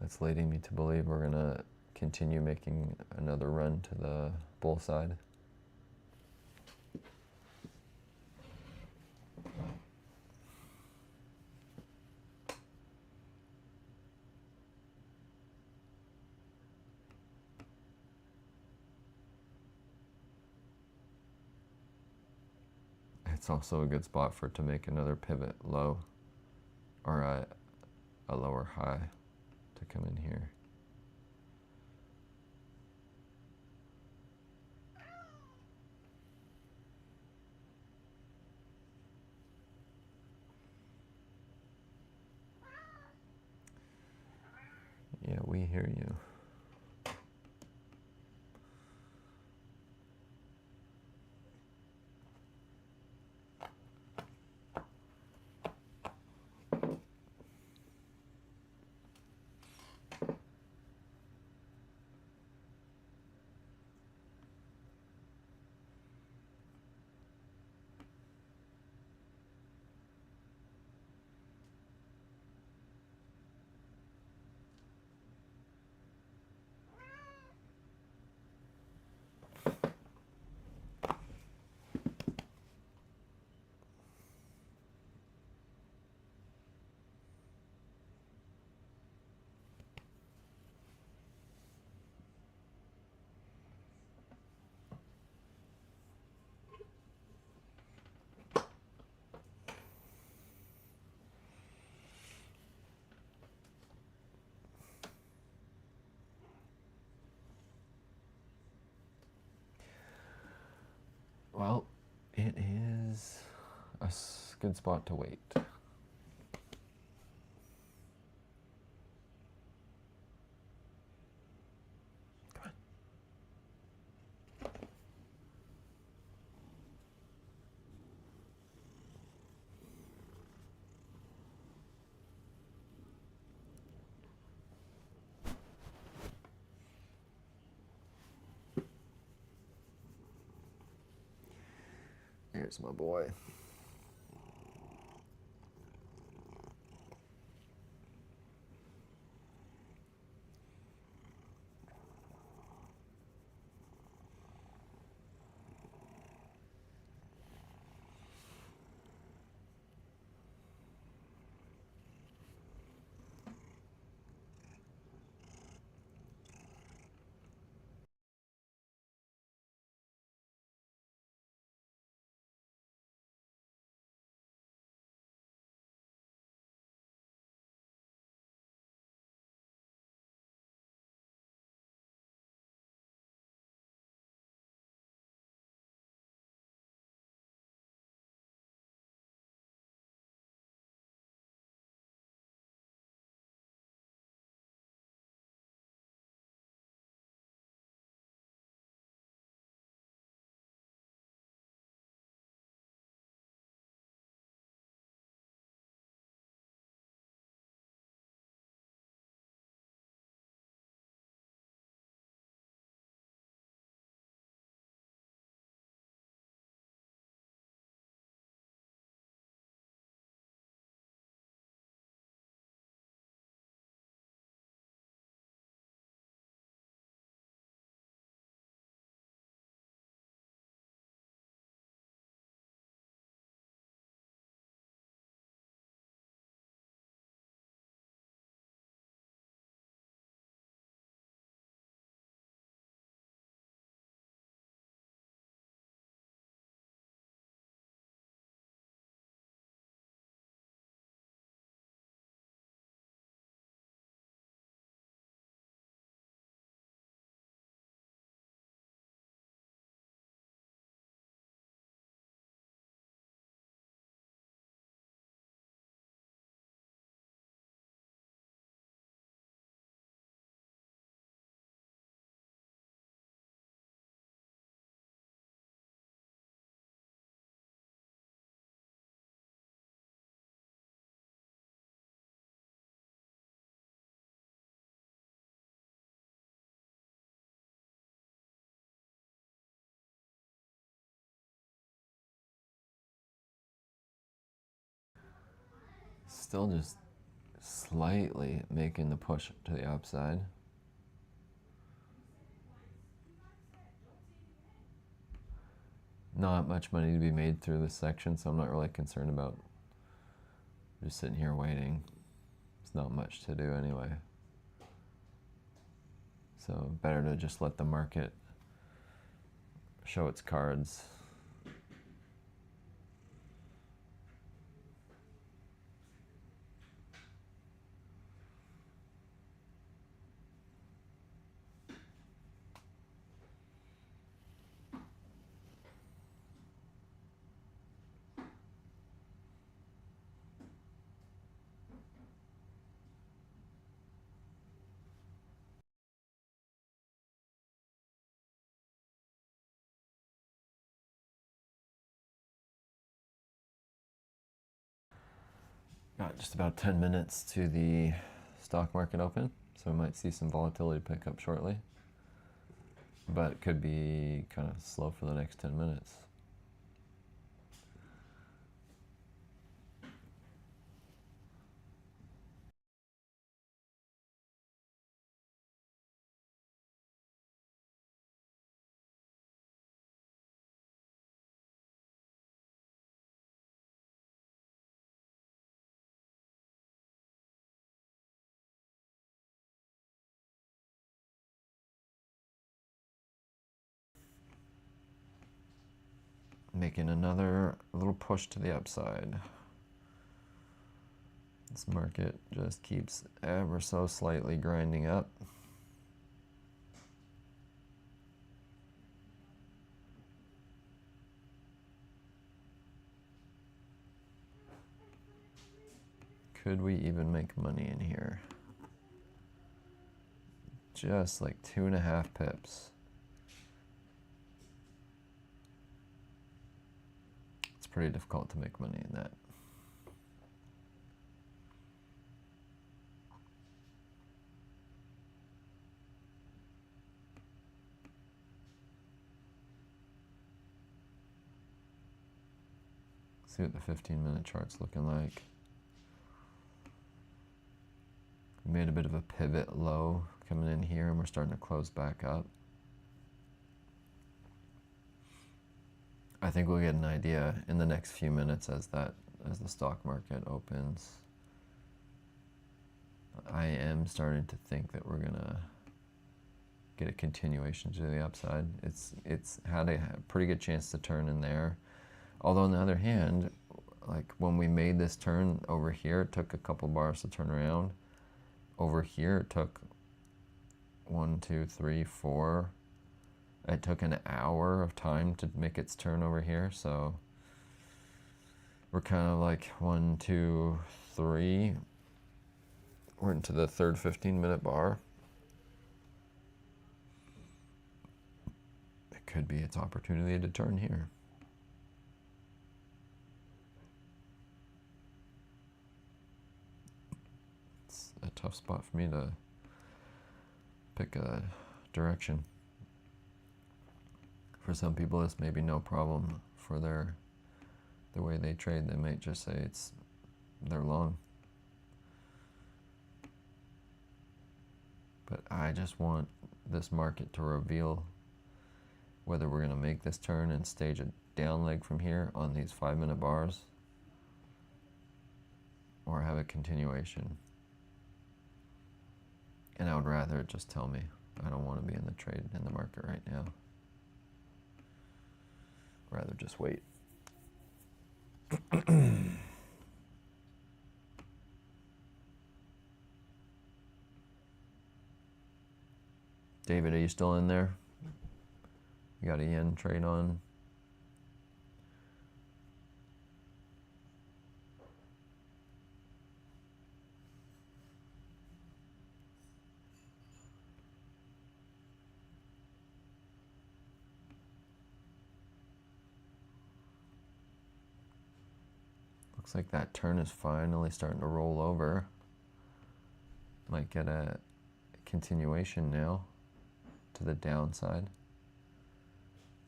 That's leading me to believe we're going to continue making another run to the bull side. it's also a good spot for it to make another pivot low, or a lower high to come in here. Yeah, we hear you. Well, it is a good spot to wait. Come on. Here's my boy. Still just slightly making the push to the upside. Not much money to be made through this section, so I'm not really concerned about just sitting here waiting. It's not much to do anyway. So better to just let the market show its cards. Got just about 10 minutes to the stock market open, so we might see some volatility pick up shortly, but it could be kind of slow for the next 10 minutes. Making another little push to the upside. This market just keeps ever so slightly grinding up. Could we even make money in here? Just like 2.5 pips. It's pretty difficult to make money in that. See what the 15-minute chart's looking like. We made a bit of a pivot low coming in here, and we're starting to close back up. I think we'll get an idea in the next few minutes as the stock market opens. I am starting to think that we're gonna get a continuation to the upside. It's had a pretty good chance to turn in there. Although on the other hand, like when we made this turn over here, it took a couple bars to turn around. Over here, it took 1, 2, 3, 4. It took an hour of time to make its turn over here, so we're kind of like 1, 2, 3. We're into the third 15-minute bar. It could be its opportunity to turn here. It's a tough spot for me to pick a direction. For some people, this may be no problem for the way they trade. They might just say they're long. But I just want this market to reveal whether we're going to make this turn and stage a down leg from here on these 5-minute bars, or have a continuation. And I would rather it just tell me. I don't want to be in the trade in the market right now. Rather just wait. David, are you still in there? You got a yen trade on? Looks like that turn is finally starting to roll over. Might get a continuation now to the downside.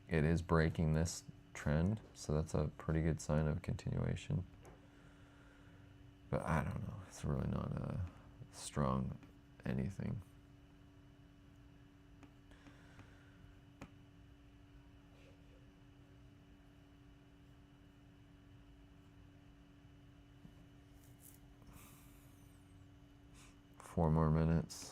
It is breaking this trend, so that's a pretty good sign of continuation. But I don't know, it's really not a strong anything. Four more minutes.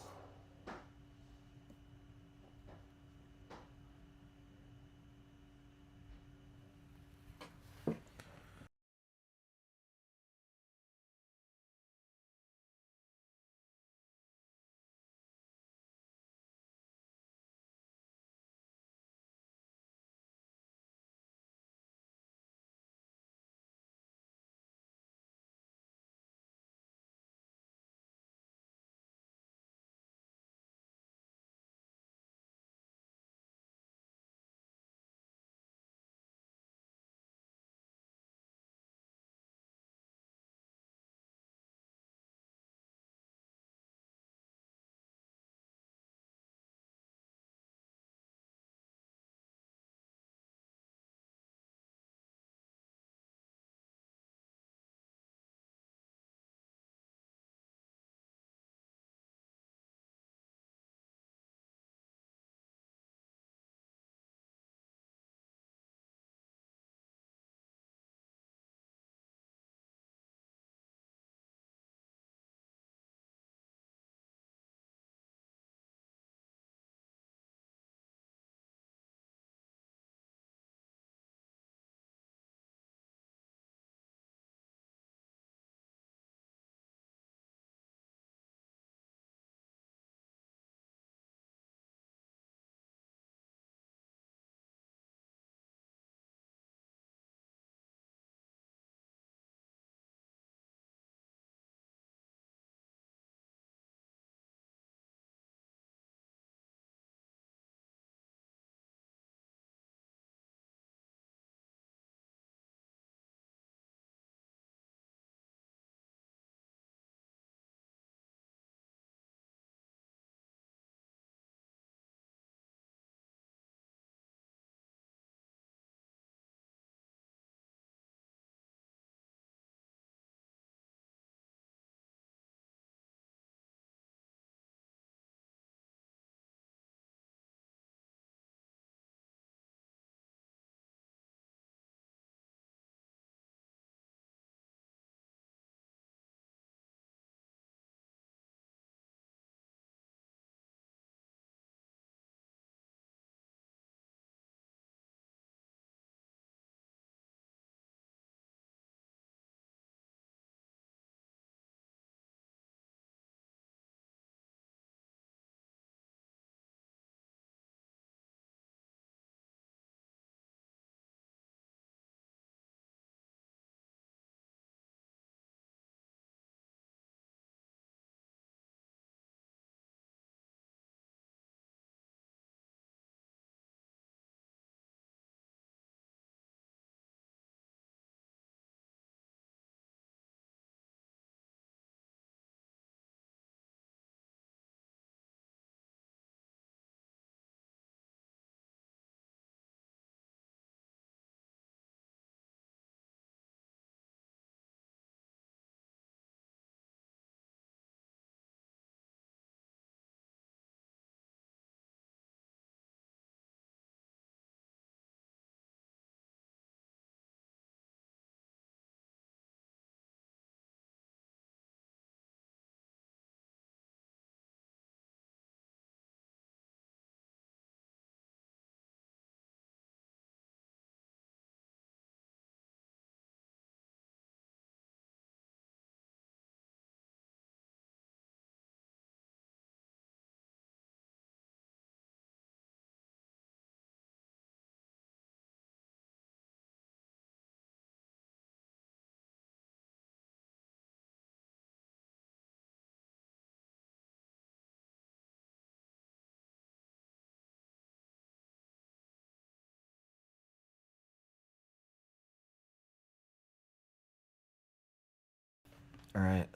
All right,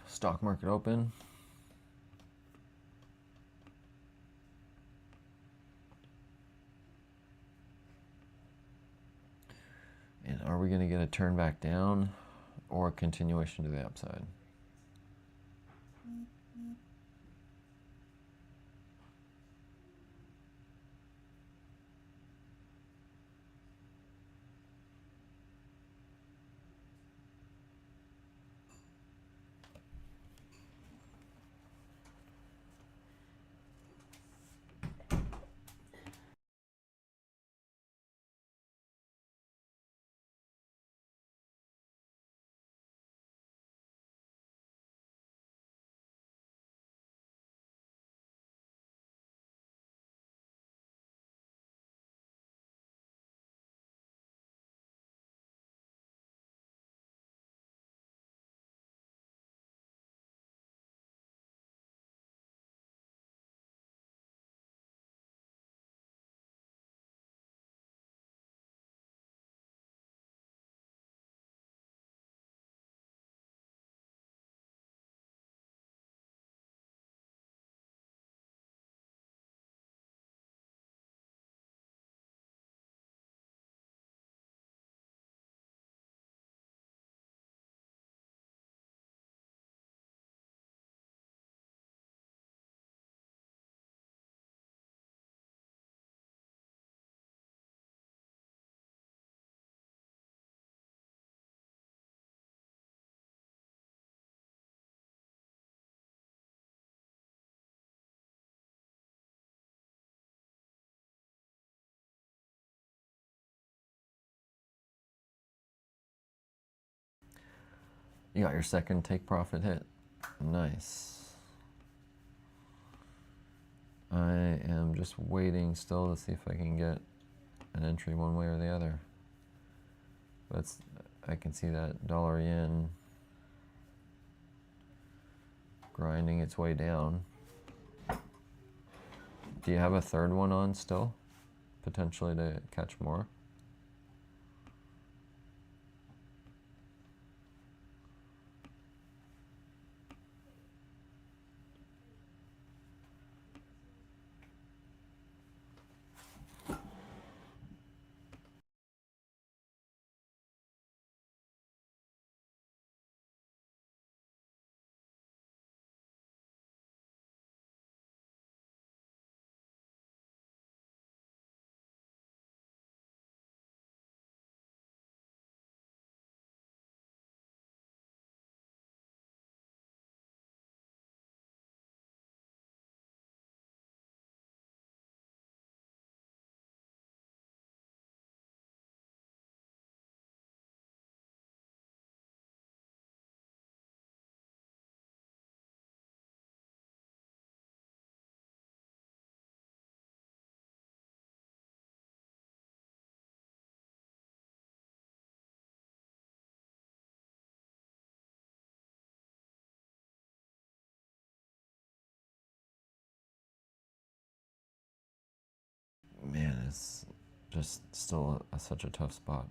stock market open. And are we going to get a turn back down or a continuation to the upside? You got your second take profit hit. Nice. I am just waiting still to see if I can get an entry one way or the other. But I can see that dollar yen grinding its way down. Do you have a third one on still? Potentially to catch more? Man, it's just still such a tough spot.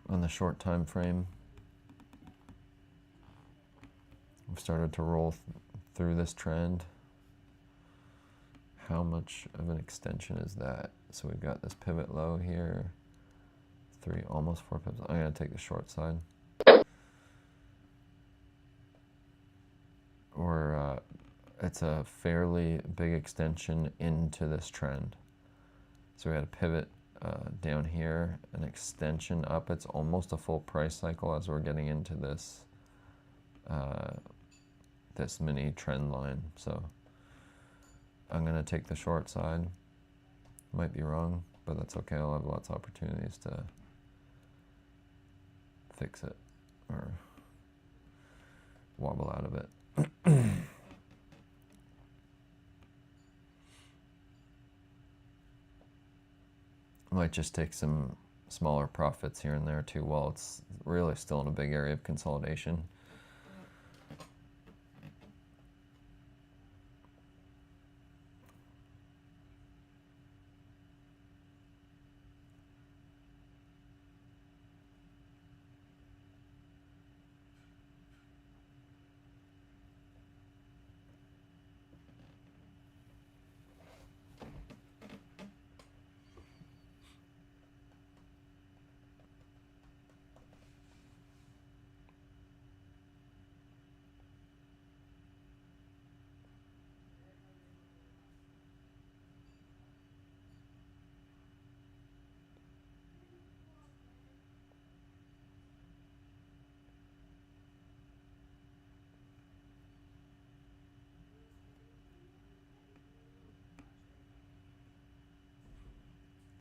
On the short time frame, we've started to roll through this trend. How much of an extension is that? So we've got this pivot low here, almost 4 pips. I'm gonna take the short side. Or it's a fairly big extension into this trend. So we had a pivot down here, an extension up. It's almost a full price cycle as we're getting into this this mini trend line. So I'm gonna take the short side. Might be wrong, but that's okay. I'll have lots of opportunities to fix it or wobble out of it. Might just take some smaller profits here and there too, while it's really still in a big area of consolidation.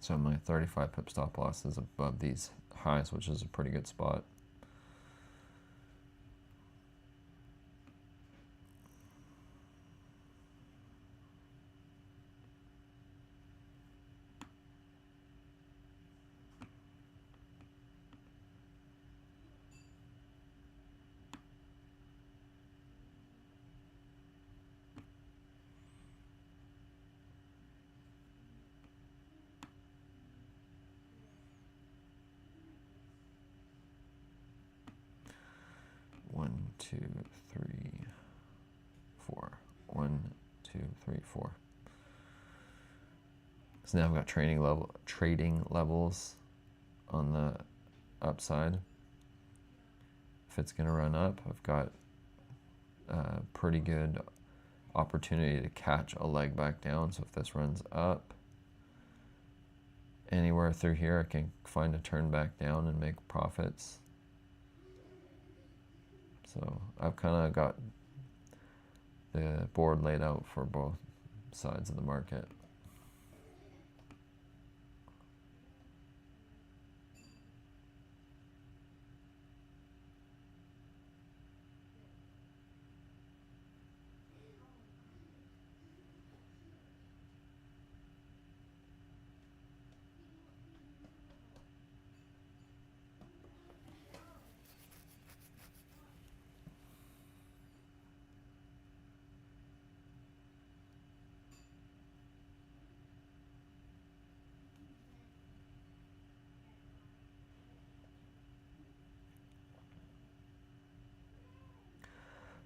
So my 35 pip stop loss is above these highs, which is a pretty good spot. One, two, three, four. 1, 2, 3, 4. So now I've got trading levels on the upside. If it's going to run up, I've got a pretty good opportunity to catch a leg back down. So if this runs up anywhere through here, I can find a turn back down and make profits. So I've kind of got the board laid out for both sides of the market.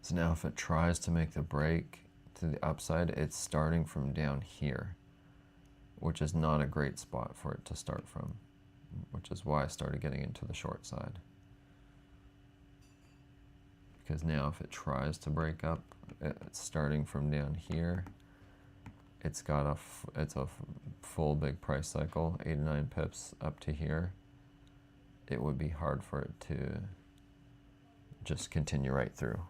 So now if it tries to make the break to the upside, it's starting from down here, which is not a great spot for it to start from, which is why I started getting into the short side. Because now if it tries to break up, it's starting from down here. It's got it's a full big price cycle, 8 to 9 pips up to here. It would be hard for it to just continue right through.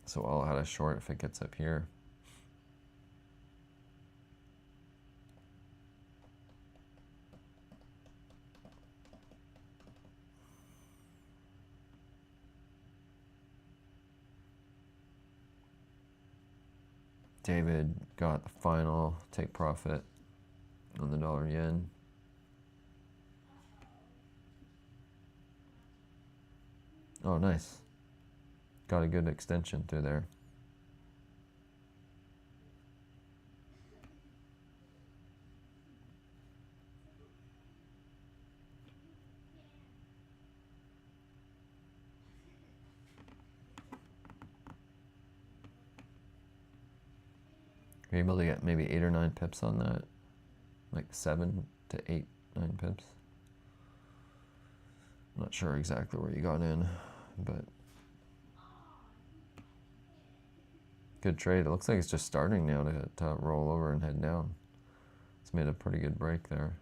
So I'll add a short if it gets up here. David got the final take profit on the dollar yen. Oh, nice. Got a good extension through there. You're able to get maybe 8 or 9 pips on that, like 7 to 8, 9 pips. I'm not sure exactly where you got in, but good trade. It looks like it's just starting now to roll over and head down. It's made a pretty good break there.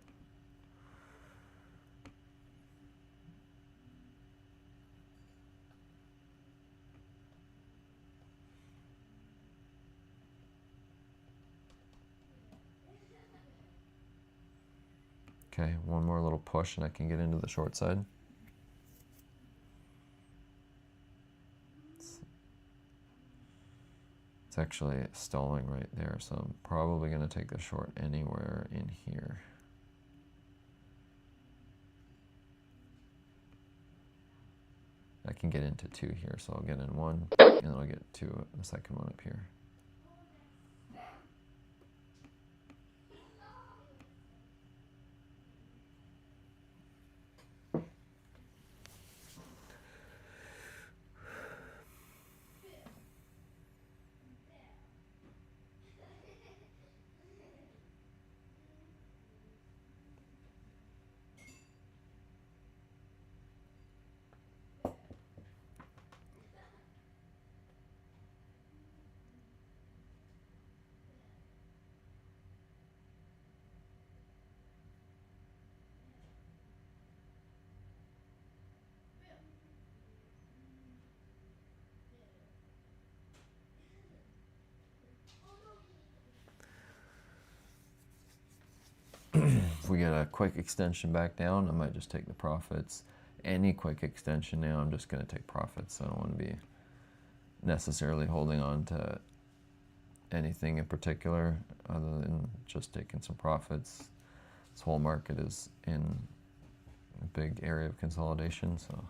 Okay, one more little push and I can get into the short side. It's actually stalling right there, so I'm probably going to take the short anywhere in here. I can get into 2 here, so I'll get in 1, and then I'll get 2, the second one up here. If we get a quick extension back down, I might just take the profits. Any quick extension now, I'm just going to take profits. I don't want to be necessarily holding on to anything in particular other than just taking some profits. This whole market is in a big area of consolidation, so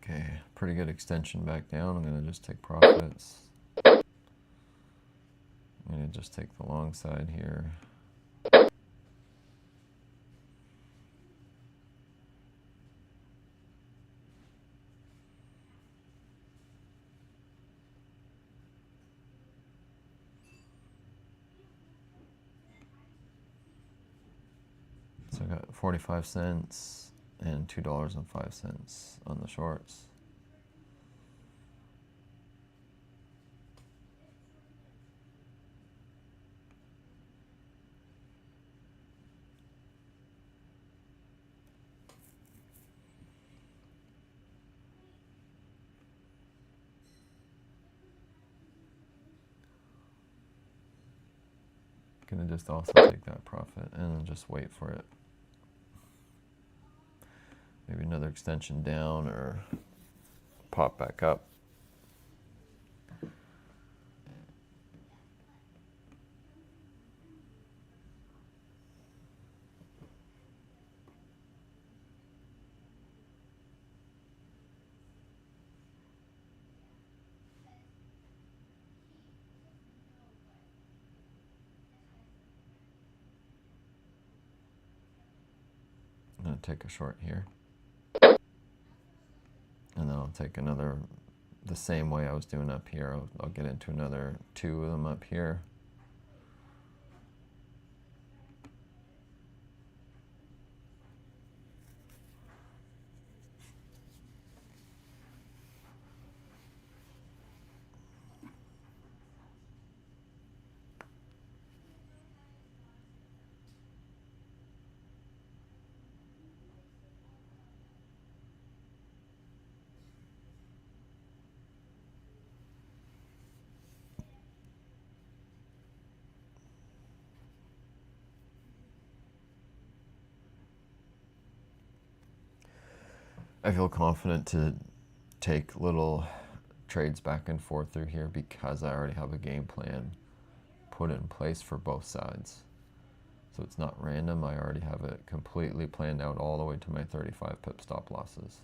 okay, pretty good extension back down. I'm going to just take profits. I'm going to just take the long side here. So I got 45 cents and $2.05 on the shorts. Gonna just also take that profit and then just wait for it. Maybe another extension down or pop back up. I'm gonna take a short here. And then I'll take another, the same way I was doing up here. I'll get into another 2 of them up here. I feel confident to take little trades back and forth through here because I already have a game plan put in place for both sides. So it's not random. I already have it completely planned out all the way to my 35 pip stop losses.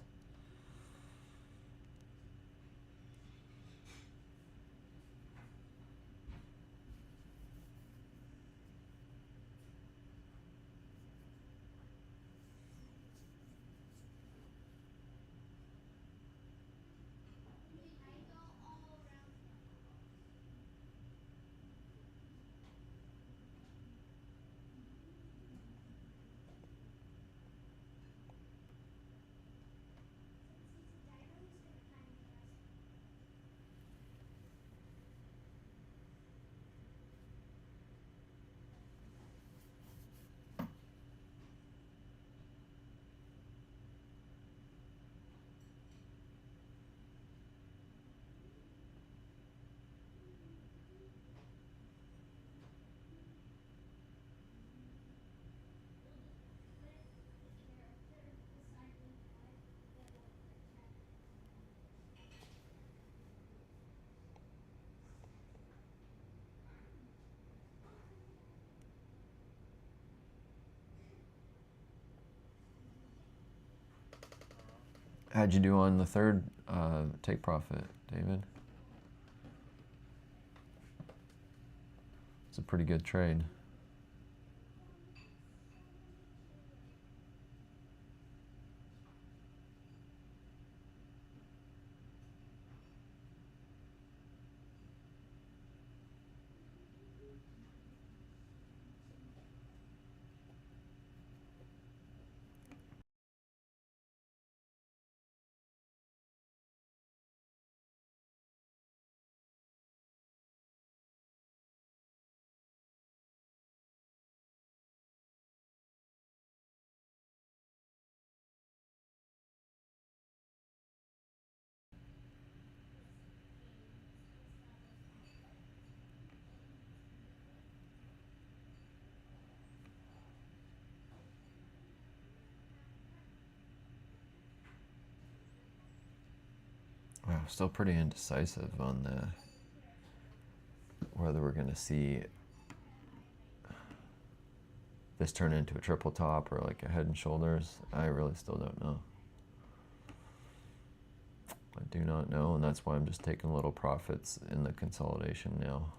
How'd you do on the third take profit, David? It's a pretty good trade. Wow, still pretty indecisive on whether we're going to see this turn into a triple top or like a head and shoulders. I really still don't know. I do not know, and that's why I'm just taking little profits in the consolidation now.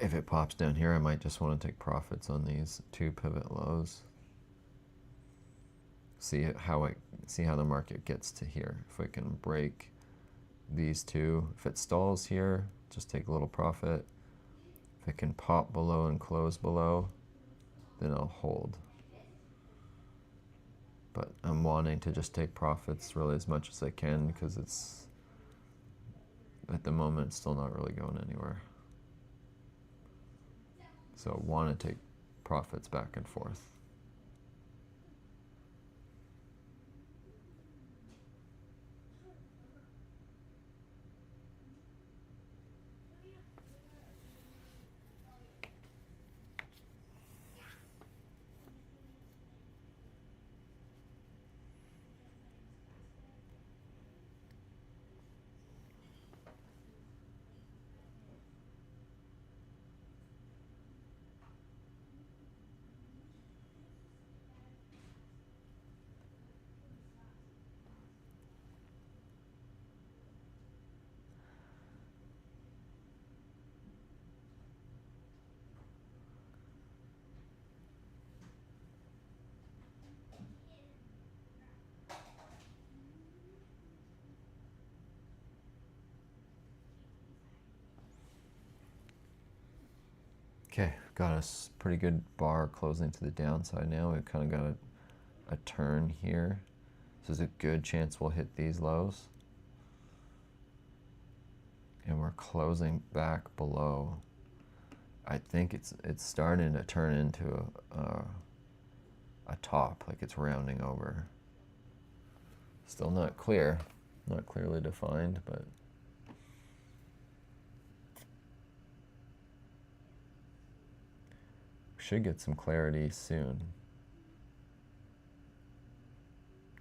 If it pops down here, I might just want to take profits on these two pivot lows. See how the market gets to here. If we can break these two, if it stalls here, just take a little profit. If it can pop below and close below, then I'll hold. But I'm wanting to just take profits really as much as I can because it's, at the moment, it's still not really going anywhere. So I want to take profits back and forth. Okay, got a pretty good bar closing to the downside now. We've kind of got a turn here. So there's a good chance we'll hit these lows. And we're closing back below. I think it's starting to turn into a top, like it's rounding over. Still not clear, not clearly defined, but should get some clarity soon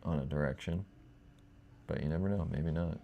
on a direction, but you never know, maybe not.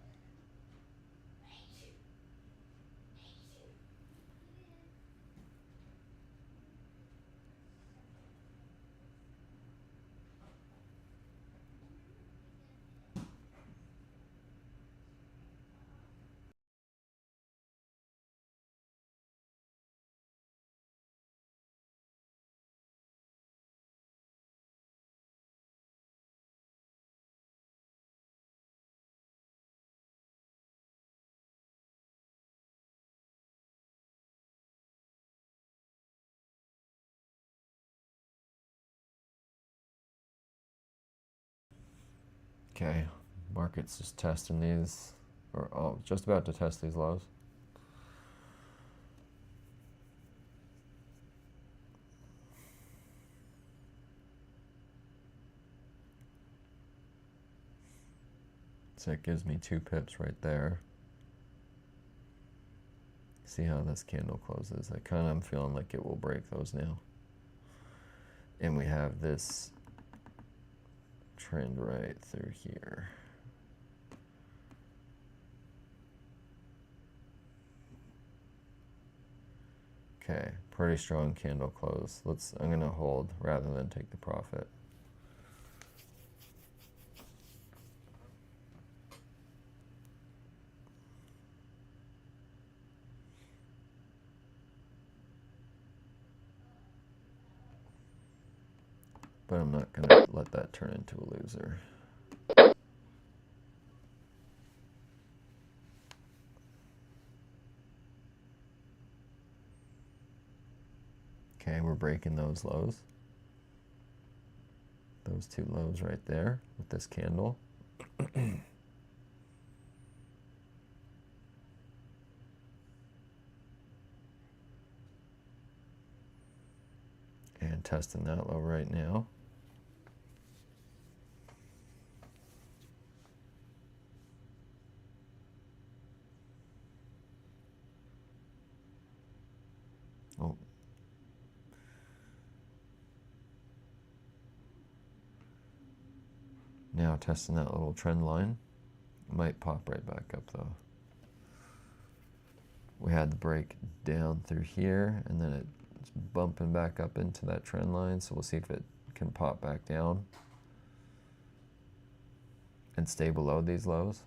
Okay, market's just testing these, or just about to test these lows. So it gives me 2 pips right there. See how this candle closes. I kind of am feeling like it will break those now. And we have this trend right through here. Okay, pretty strong candle close. I'm gonna hold rather than take the profit. But I'm not gonna let that turn into a loser. Okay, we're breaking those lows. Those 2 lows right there with this candle. And testing that low right now. Oh. Now testing that little trend line. Might pop right back up though. We had the break down through here, and then it's bumping back up into that trend line, so we'll see if it can pop back down and stay below these lows.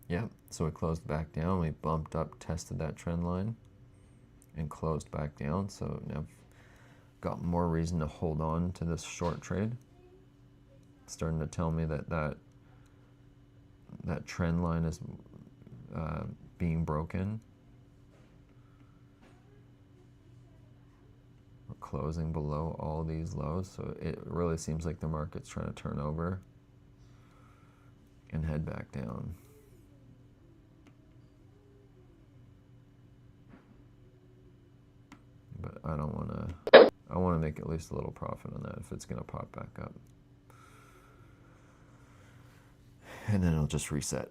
Yep, so it closed back down. We bumped up, tested that trend line, and closed back down. So now I've got more reason to hold on to this short trade. It's starting to tell me that that trend line is being broken. We're closing below all these lows, so it really seems like the market's trying to turn over and head back down. But I don't want to. I want to make at least a little profit on that if it's going to pop back up. And then it'll just reset.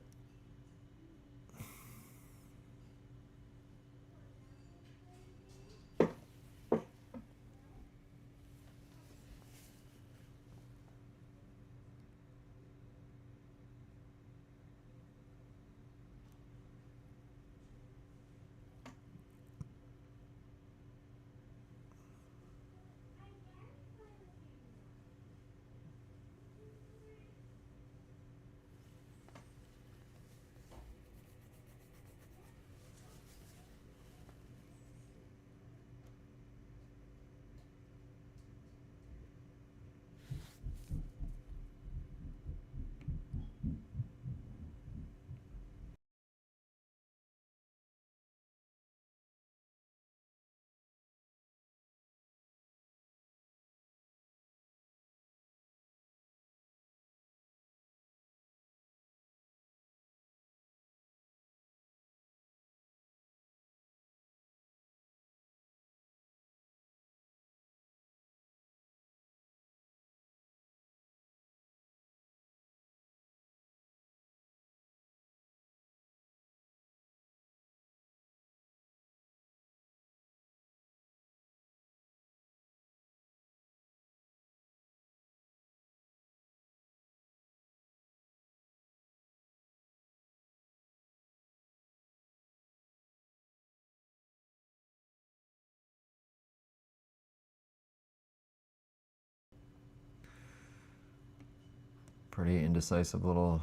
Pretty indecisive little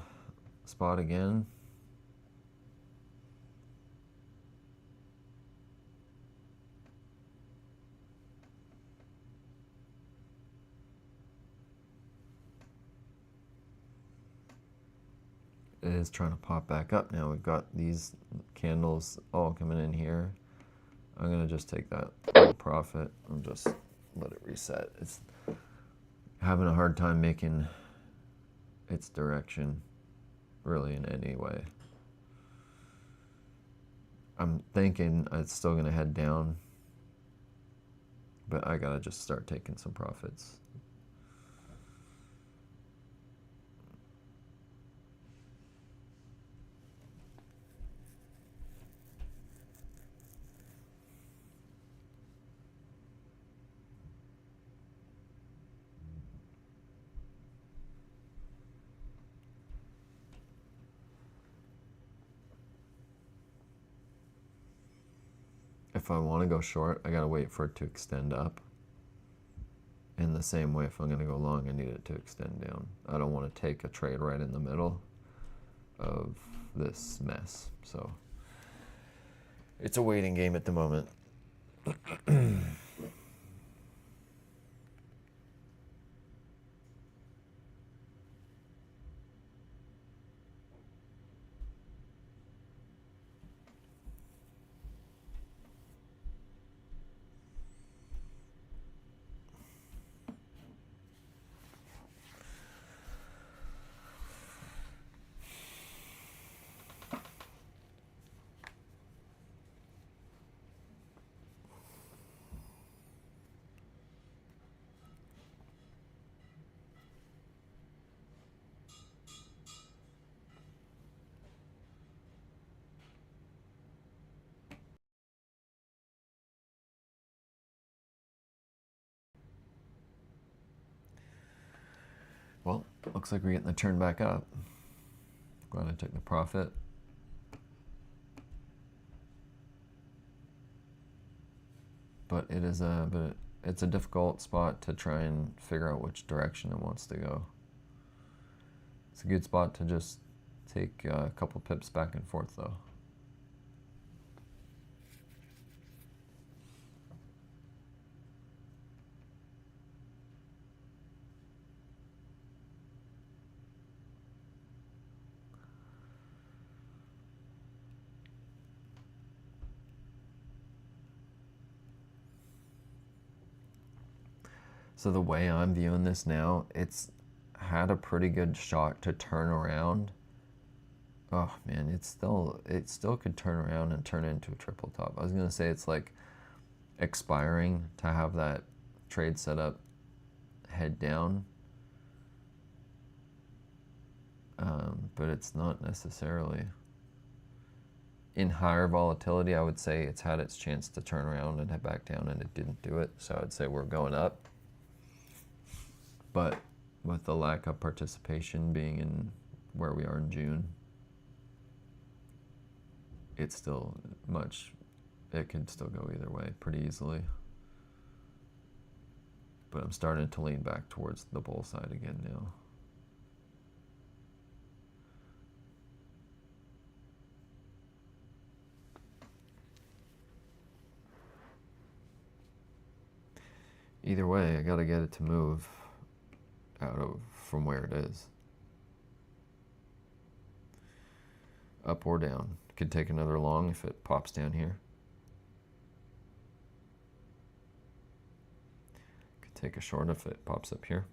spot again. It is trying to pop back up now. We've got these candles all coming in here. I'm gonna just take that little profit and just let it reset. It's having a hard time making its direction really in any way. I'm thinking it's still gonna head down, but I gotta just start taking some profits. If I want to go short, I gotta wait for it to extend up. In the same way, if I'm gonna go long, I need it to extend down. I don't want to take a trade right in the middle of this mess. So it's a waiting game at the moment. Well, looks like we're getting the turn back up. Glad I took the profit. But it's a difficult spot to try and figure out which direction it wants to go. It's a good spot to just take a couple pips back and forth though. So the way I'm viewing this now, it's had a pretty good shot to turn around. Oh man, it still could turn around and turn into a triple top. I was gonna say it's like expiring to have that trade set up head down, but it's not necessarily. In higher volatility, I would say it's had its chance to turn around and head back down, and it didn't do it. So I'd say we're going up. But with the lack of participation being in where we are in June, it's still it could still go either way pretty easily. But I'm starting to lean back towards the bull side again now. Either way, I gotta get it to move from where it is. Up or down. Could take another long if it pops down here. Could take a short if it pops up here.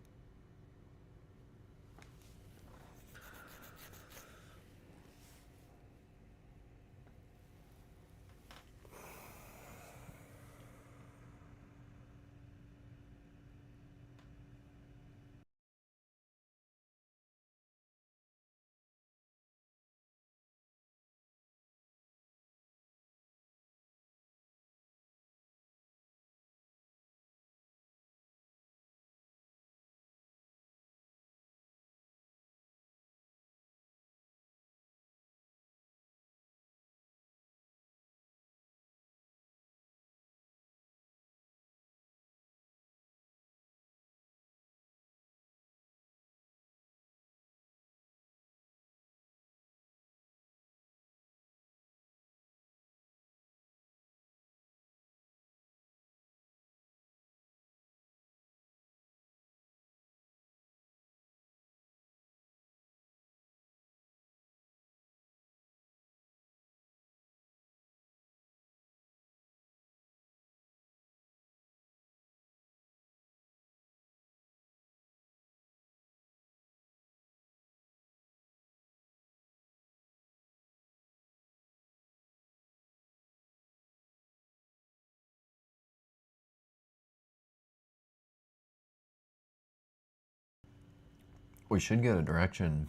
We should get a direction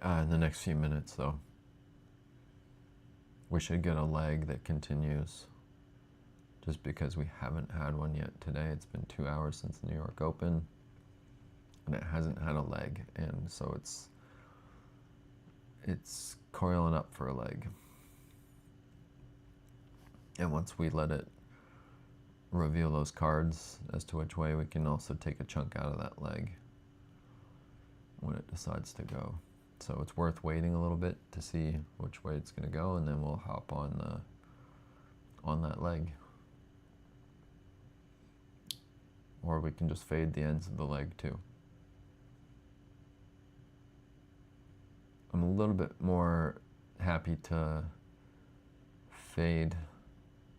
in the next few minutes, though. We should get a leg that continues, just because we haven't had one yet today. It's been 2 hours since the New York Open, and it hasn't had a leg, and so it's coiling up for a leg. And once we let it reveal those cards as to which way, we can also take a chunk out of that leg when it decides to go. So it's worth waiting a little bit to see which way it's going to go, and then we'll hop on that leg. Or we can just fade the ends of the leg too. I'm a little bit more happy to fade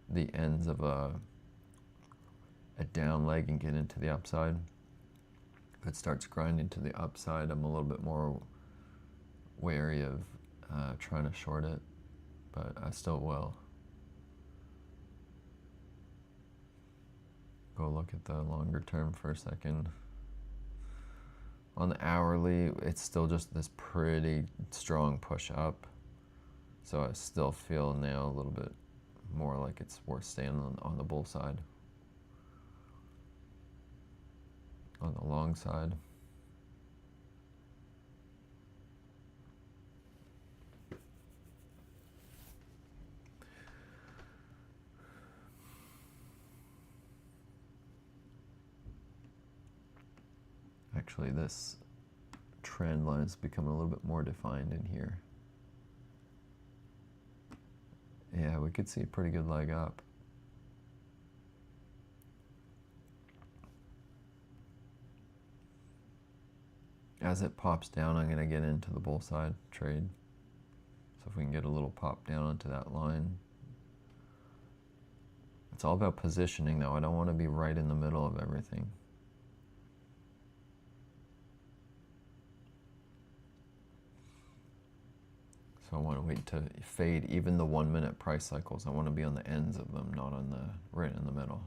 the ends of a down leg and get into the upside. If it starts grinding to the upside, I'm a little bit more wary of trying to short it, but I still will. Go look at the longer term for a second. On the hourly, it's still just this pretty strong push up. So I still feel now a little bit more like it's worth staying on the bull side. On the long side. Actually, this trend line is becoming a little bit more defined in here. Yeah, we could see a pretty good leg up. As it pops down, I'm going to get into the bull side trade. So if we can get a little pop down onto that line. It's all about positioning, though. I don't want to be right in the middle of everything. So I want to wait to fade even the 1 minute price cycles. I want to be on the ends of them, not on the right in the middle.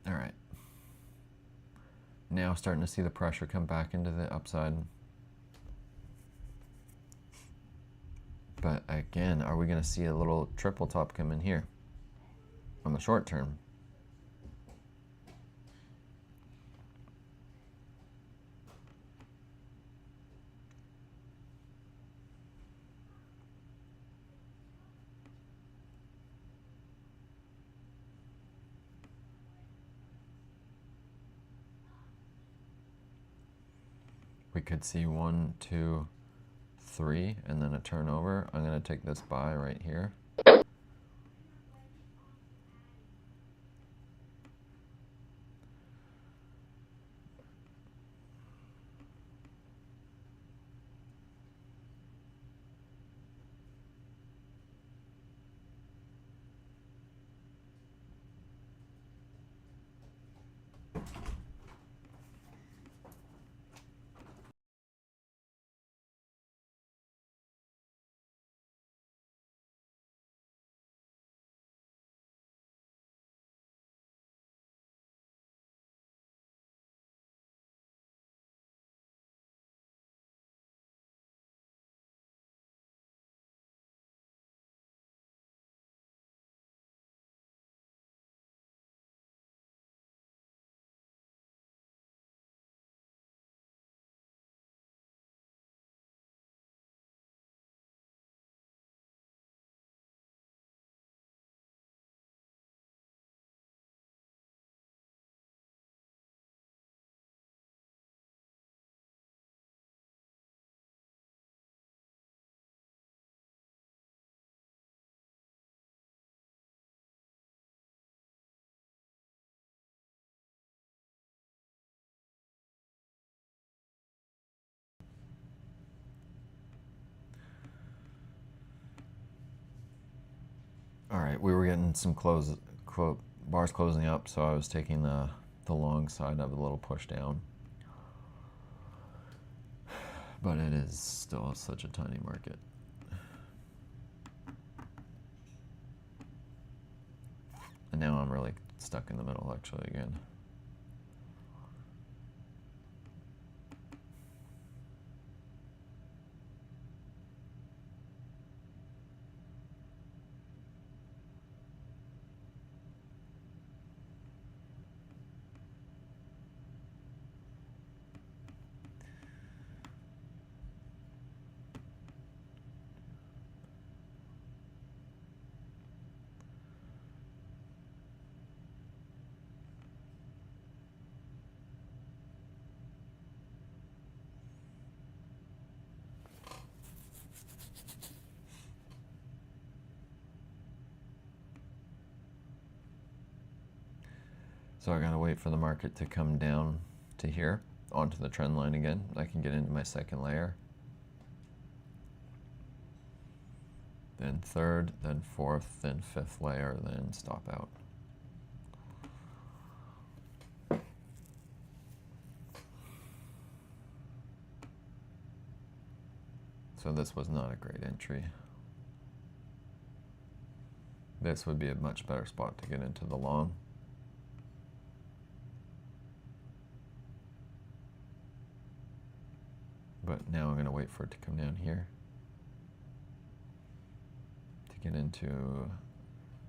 All right. Now starting to see the pressure come back into the upside. But again, are we going to see a little triple top come in here on the short term? We could see 1, 2, 3, and then a turnover. I'm going to take this buy right here. All right, we were getting some bars closing up, so I was taking the long side of a little push down. But it is still such a tiny market. And now I'm really stuck in the middle actually again. So I gotta wait for the market to come down to here, onto the trend line again. I can get into my second layer. Then third, then fourth, then fifth layer, then stop out. So this was not a great entry. This would be a much better spot to get into the long. But now I'm going to wait for it to come down here to get into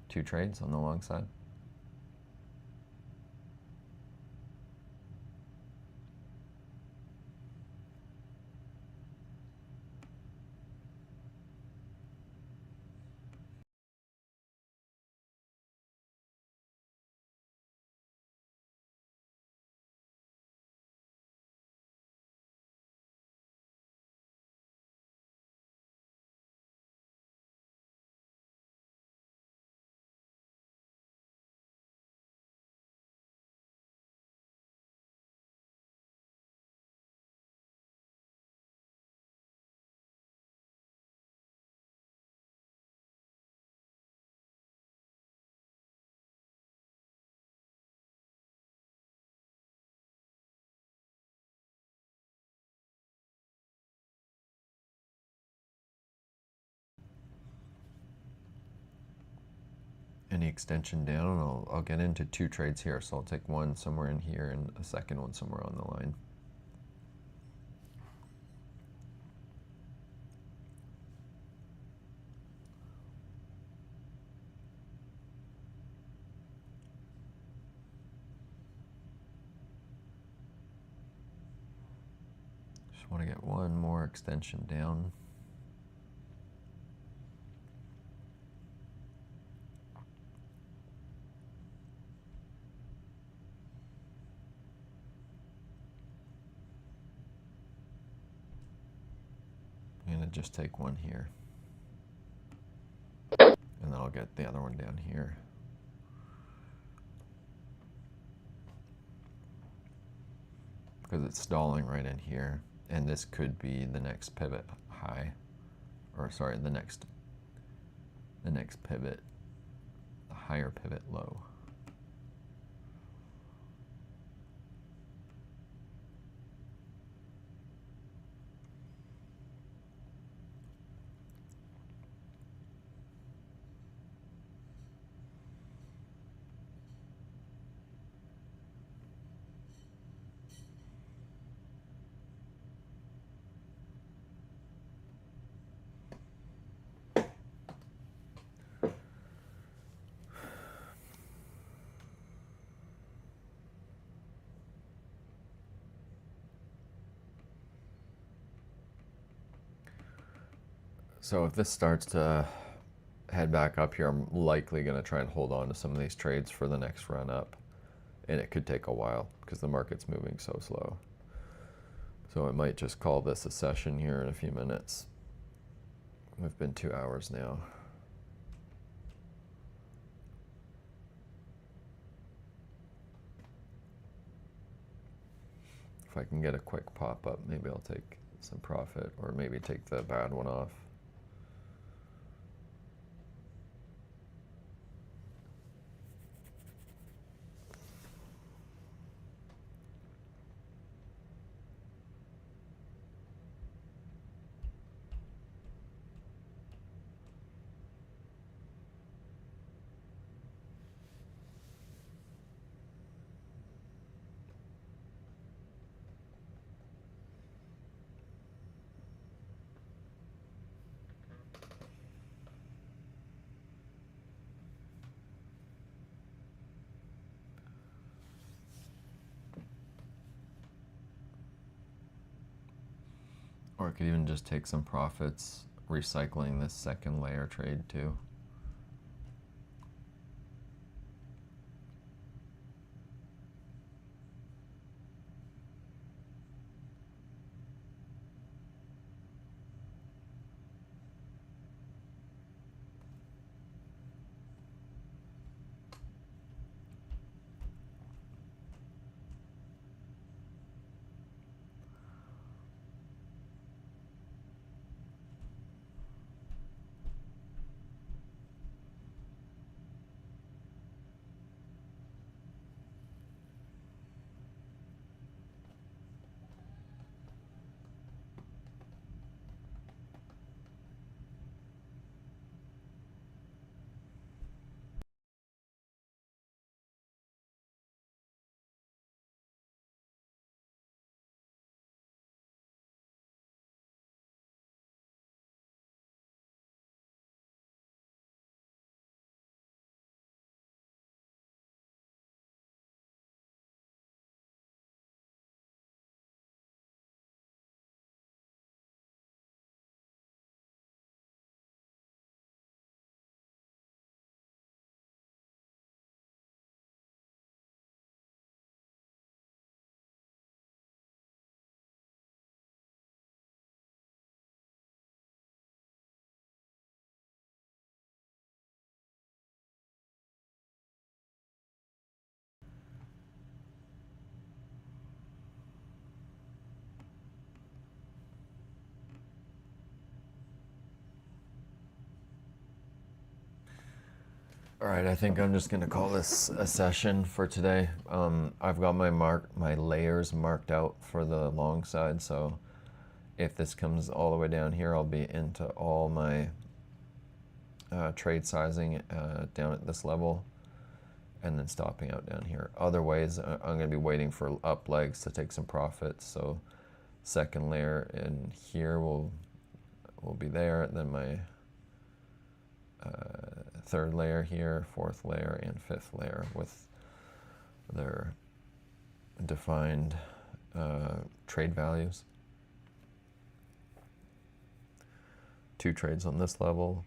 2 trades on the long side. any extension down. I'll get into 2 trades here, so I'll take one somewhere in here and a second one somewhere on the line. Just want to get one more extension down. I'm going to just take one here. And then I'll get the other one down here. Because it's stalling right in here. And this could be the next pivot high. Or sorry, the next pivot, the higher pivot low. So if this starts to head back up here, I'm likely going to try and hold on to some of these trades for the next run up. And it could take a while because the market's moving so slow. So I might just call this a session here in a few minutes. We've been 2 hours now. If I can get a quick pop up, maybe I'll take some profit, or maybe take the bad one off. Or I could even just take some profits, recycling this second layer trade too. All right, I think I'm just going to call this a session for today. I've got my layers marked out for the long side, so if this comes all the way down here, I'll be into all my trade sizing down at this level and then stopping out down here. Other ways, I'm going to be waiting for up legs to take some profits. So second layer in here will be there. Then my third layer here, fourth layer, and fifth layer with their defined trade values. 2 trades on this level,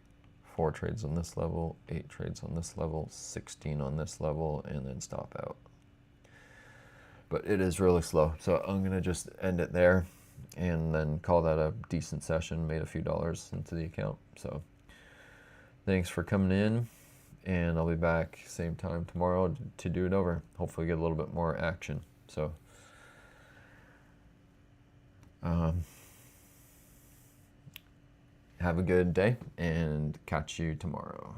4 trades on this level, 8 trades on this level, 16 on this level, and then stop out. But it is really slow, so I'm gonna just end it there and then call that a decent session. Made a few dollars into the account. So thanks for coming in, and I'll be back same time tomorrow to do it over. Hopefully get a little bit more action. So have a good day and catch you tomorrow.